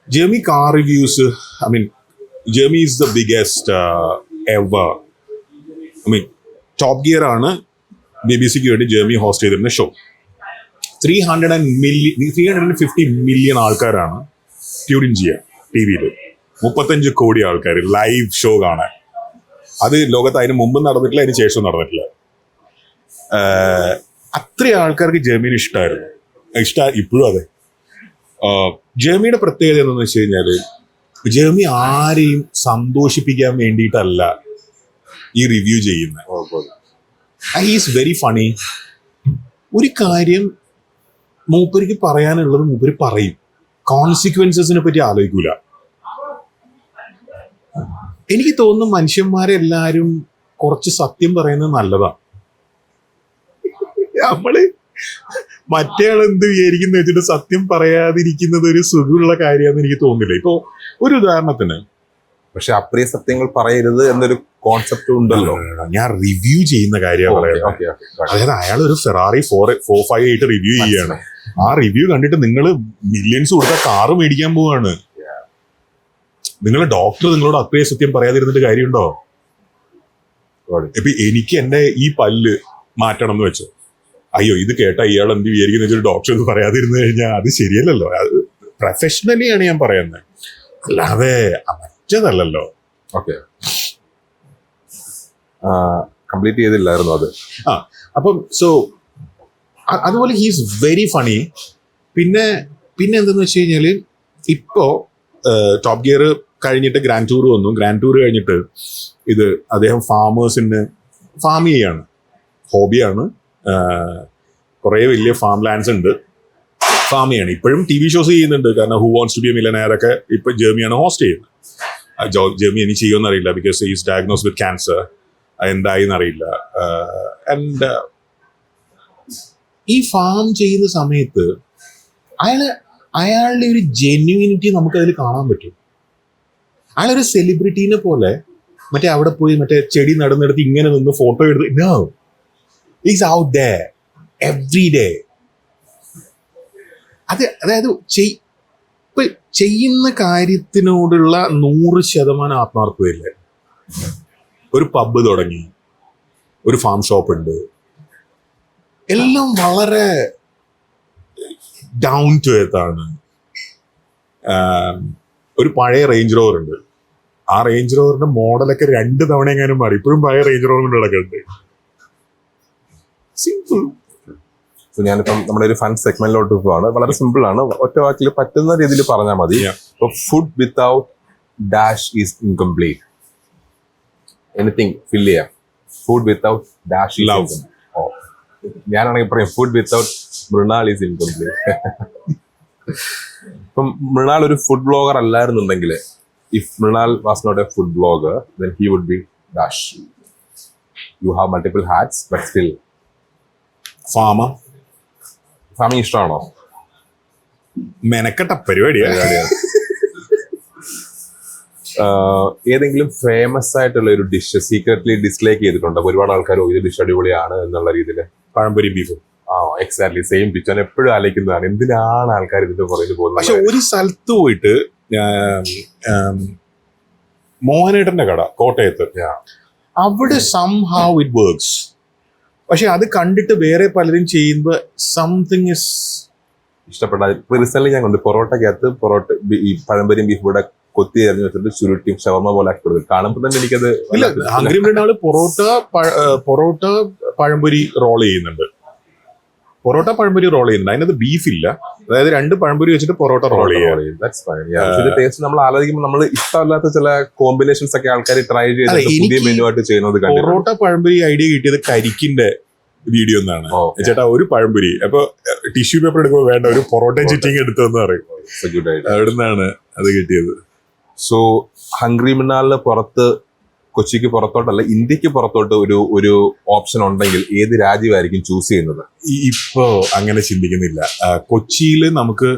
Jeremy car reviews, I mean Jeremy is the biggest ever. I mean top gear ആണ് BBC-ക്ക് വേണ്ടി ജെർമി ഹോസ്റ്റ് ചെയ്തിരുന്ന ഷോ. 350 മില്യൺ ആൾക്കാരാണ് ട്യൂൺ ചെയ്യുക TV-യിൽ. 35 കോടി ആൾക്കാർ ലൈവ് ഷോ കാണാൻ. അത് ലോകത്ത് അതിന് മുമ്പ് നടന്നിട്ടില്ല, അതിന് ശേഷം നടന്നിട്ടില്ല. അത്രയും ആൾക്കാർക്ക് ജെർമിനെ ഇഷ്ടമായിരുന്നു. ഇപ്പോഴും അതെ. ജെർമിയുടെ പ്രത്യേകത എന്താണെന്ന് വെച്ച് കഴിഞ്ഞാൽ, ജെർമി ആരെയും സന്തോഷിപ്പിക്കാൻ വേണ്ടിയിട്ടല്ല ഈ റിവ്യൂ ചെയ്യുന്നത്. Is very funny. ഒരു കാര്യം മൂപ്പർക്ക് പറയാനുള്ളത് മൂപ്പര് പറയും. കോൺസിക്വൻസസിനെ പറ്റി ആലോചിക്കൂല. എനിക്ക് തോന്നുന്നു മനുഷ്യന്മാരെല്ലാരും കുറച്ച് സത്യം പറയുന്നത് നല്ലതാണ്. നമ്മള് മറ്റേ ആൾ എന്ത് വിചാരിക്കുന്ന വെച്ചിട്ട് സത്യം പറയാതിരിക്കുന്നത് ഒരു സുഖമുള്ള കാര്യമാണെന്ന് എനിക്ക് തോന്നുന്നില്ല. ഇപ്പൊ ഒരു ഉദാഹരണത്തിന്, പക്ഷെ അപ്രിയ സത്യങ്ങൾ പറയരുത് എന്നൊരു കോൺസെപ്റ്റ് ഉണ്ടല്ലോ. ഞാൻ റിവ്യൂ ചെയ്യുന്ന കാര്യമാണ് പറയുന്നത്. അതായത് അയാൾ ഒരു ഫെറാറി 458 റിവ്യൂ ചെയ്യാണ്. ആ റിവ്യൂ കണ്ടിട്ട് നിങ്ങൾ മില്യൺസ് കൊടുത്ത കാറ് മേടിക്കാൻ പോവാണ്. നിങ്ങളെ ഡോക്ടർ നിങ്ങളോട് അപ്രിയ സത്യം പറയാതിരുന്നിട്ട് കാര്യമുണ്ടോ? ഇപ്പൊ എനിക്ക് എന്റെ ഈ പല്ല് മാറ്റണം എന്ന് വെച്ചോ, അയ്യോ ഇത് കേട്ടാ ഇയാൾ എന്ത് വിചാരിക്കുന്ന വെച്ചൊരു ഡോക്ടർ ഇത് പറയാതിരുന്നു കഴിഞ്ഞാൽ അത് ശരിയല്ലല്ലോ. അത് പ്രൊഫഷണലിയാണ് ഞാൻ പറയുന്നത്, അല്ലാതെ മറ്റേതല്ലല്ലോ. ഓക്കെ, കംപ്ലീറ്റ് ചെയ്തില്ലായിരുന്നു അത്. അപ്പം സോ അതുപോലെ ഹീസ് വെരി ഫണി. പിന്നെ എന്തെന്ന് വെച്ച് കഴിഞ്ഞാൽ, ഇപ്പോ ടോപ്പ് ഗിയർ കഴിഞ്ഞിട്ട് ഗ്രാൻഡ് ടൂർ വന്നു. ഗ്രാൻഡ് ടൂർ കഴിഞ്ഞിട്ട് ഇത് അദ്ദേഹം ഫാമേഴ്സിന് ഫാം ചെയ്യാണ്, ഹോബിയാണ്. കുറേ വലിയ ഫാം ലാൻഡ്സ് ഉണ്ട്, ഫാം ചെയ്യാണ്. ഇപ്പോഴും TV ഷോസ് ചെയ്യുന്നുണ്ട്. കാരണം who wants to be a millionaire ഒക്കെ ഇപ്പൊ ജെർമിയാണ് ഹോസ്റ്റ് ചെയ്യുന്നത്. ജെർമി ഇനി ചെയ്യുമെന്ന് അറിയില്ല, because is diagnose with cancer. എന്തായി എന്നറിയില്ല. ആൻഡ് ഈ ഫാം ചെയ്യുന്ന സമയത്ത് അയാളുടെ ഒരു ജെന്യൂനിറ്റി നമുക്കതിൽ കാണാൻ പറ്റും. അയാളൊരു സെലിബ്രിറ്റീനെ പോലെ മറ്റേ അവിടെ പോയി മറ്റേ ചെടി നടന്നെടുത്ത് ഇങ്ങനെ നിന്ന് ഫോട്ടോ എടുത്ത്, no, is out there every day. അതായത് ചെയ്യുന്ന കാര്യത്തിനോടുള്ള 100% ആത്മാർത്ഥതയില്ലേ. ഒരു പബ്ബ് തുടങ്ങി, ഒരു ഫാം ഷോപ്പ് ഉണ്ട്, എല്ലാം വളരെ ഡൗൺ ടു എർത്ത് ആണ്. ഒരു പഴയ റേഞ്ച് റോവർ ഉണ്ട്. ആ റേഞ്ച് റോവറിന്റെ മോഡലൊക്കെ 2 തവണ എങ്ങാനും മാറി. ഇപ്പോഴും പഴയ റേഞ്ച് റോവർ നടക്കുന്നുണ്ട്. സിമ്പിൾ. ഞാനിപ്പം നമ്മുടെ ഒരു ഫൺ സെഗ്മെന്റിലോട്ട് പോവാണ്. വളരെ സിമ്പിൾ ആണ്, ഒറ്റ വാക്കിൽ പറ്റുന്ന രീതിയിൽ പറഞ്ഞാൽ മതി. ഇപ്പൊ food without dash is incomplete. Anything fill ചെയ്യാം. Food without dash love. ഞാനാണെങ്കിൽ പറയും food without Mrinal is incomplete. ഇപ്പം മൃണാൾ ഒരു ഫുഡ് ബ്ലോഗർ അല്ലായിരുന്നുണ്ടെങ്കിൽ, if Mrinal was not a food blogger, then he would be dash. You have multiple hats, but still. Farming ഇഷ്ടമാണോ? മെനക്കെട്ട പരിപാടിയാണ്. ഏതെങ്കിലും famous ആയിട്ടുള്ള ഒരു ഡിഷ് സീക്രറ്റ്ലി ഡിസ്ലൈക്ക് ചെയ്തിട്ടുണ്ടോ? ഒരുപാട് ആൾക്കാർ ഇത് ഡിഷ് അടിപൊളിയാണ് എന്നുള്ള രീതിയിൽ. പഴംപൊരി ബീഫ്. Exactly same dish. ഞാൻ എപ്പോഴും ആലോചിക്കുന്നതാണ്, എന്തിനാണ് ആൾക്കാർ ഇതിന്റെ പുറകിൽ പോകുന്നത്. പക്ഷെ ഒരു സ്ഥലത്ത് പോയിട്ട്, മോഹനേട്ടന്റെ കട കോട്ടയത്ത്, അവിടെ somehow it works. പക്ഷെ അത് കണ്ടിട്ട് വേറെ പലരും ചെയ്യുമ്പോൾ സംതിങ് ഇസ് ഇഷ്ടപ്പെട്ട. റീസെന്റ് ഞാൻ കണ്ടു പൊറോട്ടക്കകത്ത് ഈ പഴംപൊരിയും ബീഫ് കൂടെ കൊത്തി എറിഞ്ഞു വെച്ചിട്ട് ചുരുട്ടിയും ഷവർമ പോലെ ആക്കി കൊടുക്കും. കാണുമ്പോൾ തന്നെ എനിക്കത് ഹംഗ്രി മൃണാള് പൊറോട്ട പഴംപൊരി റോൾ ചെയ്യുന്നുണ്ട്. അതിനകത്ത് ബീഫില്ല. അതായത് 2 പഴംപൊരി വെച്ചിട്ട് പൊറോട്ട റോൾ ചെയ്യും. ടേസ്റ്റ് നമ്മൾ ആലോചിക്കുമ്പോൾ നമ്മൾ ഇഷ്ടമല്ലാത്ത ചില കോമ്പിനേഷൻസ് ഒക്കെ ആൾക്കാർ ട്രൈ ചെയ്ത് പുതിയ മെനു ആയിട്ട് ചെയ്യുന്നത്. പൊറോട്ട പഴംപൊരി ഐഡിയ കിട്ടിയത് കരിക്കിന്റെ വീഡിയോ എന്നാണ്. Okay. ചേട്ടാ ഒരു പഴംപൊരി, അപ്പൊ ടിഷ്യൂ പേപ്പർ എടുക്കുമ്പോൾ വേണ്ട ഒരു പൊറോട്ട ചിറ്റിങ് എടുത്തെന്ന് പറയും. It's a good idea. അവിടുന്നാണ് അത് കിട്ടിയത്. സോ ഹംഗ്രി മൃണാലിന് പുറത്ത്, കൊച്ചിക്ക് പുറത്തോട്ടല്ല ഇന്ത്യക്ക് പുറത്തോട്ട് ഒരു ഓപ്ഷൻ ഉണ്ടെങ്കിൽ ഏത് രാജ്യമായിരിക്കും ചൂസ് ചെയ്യുന്നത്? ഇപ്പോ അങ്ങനെ ചിന്തിക്കുന്നില്ല. കൊച്ചിയിൽ നമുക്ക്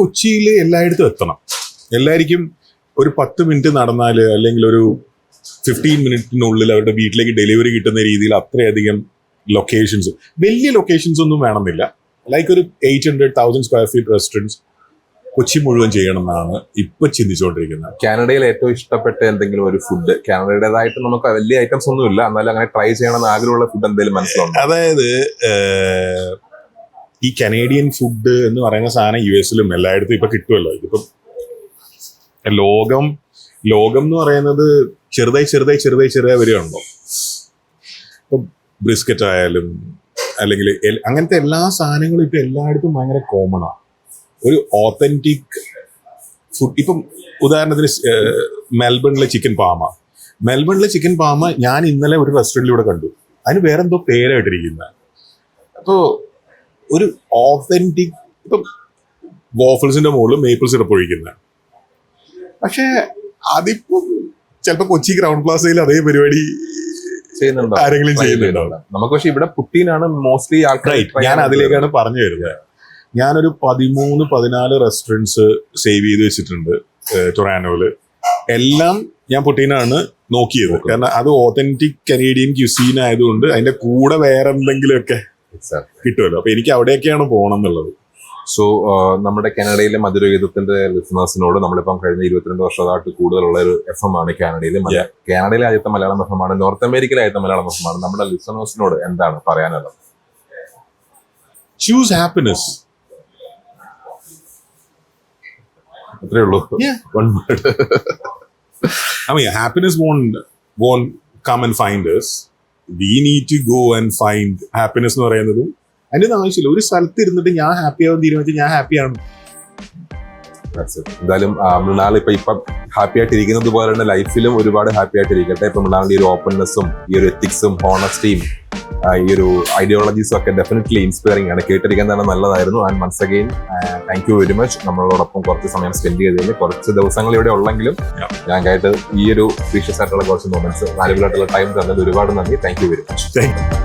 കൊച്ചിയിൽ എല്ലായിടത്തും എത്തണം. എല്ലാവർക്കും ഒരു 10 മിനിറ്റ് നടന്നാല് അല്ലെങ്കിൽ ഒരു 15 മിനിറ്റിനുള്ളിൽ അവരുടെ വീട്ടിലേക്ക് ഡെലിവറി കിട്ടുന്ന രീതിയിൽ അത്രയധികം ലൊക്കേഷൻസ്, വലിയ ലൊക്കേഷൻസ് ഒന്നും വേണമെന്നില്ല. ലൈക്ക് ഒരു 800,000 സ്ക്വയർ ഫീറ്റ് റെസ്റ്റോറൻറ്റ്സ് കൊച്ചി മുഴുവൻ ചെയ്യണം എന്നാണ് ഇപ്പൊ ചിന്തിച്ചുകൊണ്ടിരിക്കുന്നത്. കാനഡയിൽ ഏറ്റവും ഇഷ്ടപ്പെട്ട എന്തെങ്കിലും ഒരു ഫുഡ്, കാനഡയുടേതായിട്ട് നമുക്ക് വലിയ ഐറ്റംസ് ഒന്നും ഇല്ല, എന്നാലും അങ്ങനെ ട്രൈ ചെയ്യണമെന്ന് ആഗ്രഹമുള്ള ഫുഡ് എന്തെങ്കിലും മനസ്സിലുണ്ടോ? അതായത് ഈ കനേഡിയൻ ഫുഡ് എന്ന് പറയുന്ന സാധനം US-ലും എല്ലായിടത്തും ഇപ്പൊ കിട്ടുമല്ലോ. ഇതിപ്പം ലോകം എന്ന് പറയുന്നത് ചെറുതായി വരികയുണ്ടോ. ഇപ്പൊ ബ്രിസ്ക്കറ്റ് ആയാലും അല്ലെങ്കിൽ അങ്ങനത്തെ എല്ലാ സാധനങ്ങളും ഇപ്പൊ എല്ലായിടത്തും ഭയങ്കര കോമൺ ആണ്. ഒരു ഓത്തന്റിക് ഫുഡ്, ഇപ്പം ഉദാഹരണത്തിന് മെൽബണിലെ ചിക്കൻ പാമ ഞാൻ ഇന്നലെ ഒരു റെസ്റ്റോറൻറ്റിലൂടെ കണ്ടു. അതിന് വേറെന്തോ പേരായിട്ടിരിക്കുന്നത്. അപ്പോൾ ഒരു ഓത്തന്റിക്, ഇപ്പം വോഫിൾസിന്റെ മുകളിൽ മേപ്പിൾ സിറപ്പ് ഒഴിക്കുന്നത്. പക്ഷെ അതിപ്പം ചിലപ്പോൾ കൊച്ചി ക്രൗൺ പ്ലാസയിൽ അതേ പരിപാടി ചെയ്യുന്നുണ്ടോ? ആരെങ്കിലും ചെയ്യുന്നുണ്ടോ? നമുക്ക് പക്ഷെ ഇവിടെ പുട്ടീനാണ് മോസ്റ്റ്ലി ആൾക്കാർ. ഞാൻ അതിലേക്കാണ് പറഞ്ഞു വരുന്നത്. ഞാനൊരു 13-14 റെസ്റ്റോറൻറ്റ്സ് സേവ് ചെയ്ത് വെച്ചിട്ടുണ്ട് ടൊറാനോയില്. എല്ലാം ഞാൻ പുട്ടീനാണ് നോക്കിയത്. കാരണം അത് ഓതന്റിക് കനേഡിയൻ ക്യുസീൻ ആയതുകൊണ്ട് അതിന്റെ കൂടെ വേറെ എന്തെങ്കിലുമൊക്കെ കിട്ടുമല്ലോ. അപ്പൊ എനിക്ക് അവിടെയൊക്കെയാണ് പോകണം എന്നുള്ളത്. സോ നമ്മുടെ കാനഡയിലെ മധുരഗീതത്തിന്റെ ലിസണേഴ്സിനോട്, നമ്മളിപ്പം കഴിഞ്ഞ 22 വർഷമായിട്ട് കൂടുതലുള്ള ഒരു FM ആണ് കാനഡയിൽ. കാനഡയിലെ ആദ്യത്തെ മലയാളം FM ആണ്, നോർത്ത് അമേരിക്കയിലെ ആദ്യത്തെ മലയാളം FM ആണ്. നമ്മുടെ ലിസണേഴ്സിനോട് എന്താണ് പറയാനുള്ളത്? Choose happiness. അത്രേ ഉള്ളൂ. One word. I mean, happiness won't come and find us. We need to go and find happiness എന്ന് പറയുന്നതും അതിന്റെ ഒന്നും ആവശ്യമില്ല. ഒരു സ്ഥലത്ത് ഇരുന്നിട്ട് ഞാൻ ഹാപ്പി ആവാൻ തീരുമാനിച്ചാൽ ഞാൻ ഹാപ്പിയാണ്. എന്തായാലും മൃണാൽ ഇപ്പം ഹാപ്പി ആയിട്ടിരിക്കുന്നത് പോലെ തന്നെ ലൈഫിലും ഒരുപാട് ഹാപ്പി ആയിട്ടിരിക്കട്ടെ. ഇപ്പൊ മൃണാലിന്റെ ഒരു ഓപ്പൺനെസ്സും ഈ ഒരു എത്തിക്സും ഹോണസ്റ്റിയും ഈ ഒരു ഐഡിയോളജീസും ഒക്കെ ഡെഫിനറ്റ്ലി ഇൻസ്പയറിംഗ് ആണ്. കേട്ടിരിക്കാൻ തന്നെ നല്ലതായിരുന്നു. And once again thank you very much. നമ്മളോടൊപ്പം കുറച്ച് സമയം സ്പെൻഡ് ചെയ്തതിന്, കുറച്ച് ദിവസങ്ങൾ ഇവിടെ ഉള്ളെങ്കിലും ഞങ്ങൾക്കായിട്ട് ഈ ഒരു സ്പീഷ്യസ് ആയിട്ടുള്ള കുറച്ച് മൊമെന്റ്സ്, വാല്യുബിൾ ആയിട്ടുള്ള ടൈം തന്നത് ഒരുപാട് നന്ദി. Thank you very much. Thank you.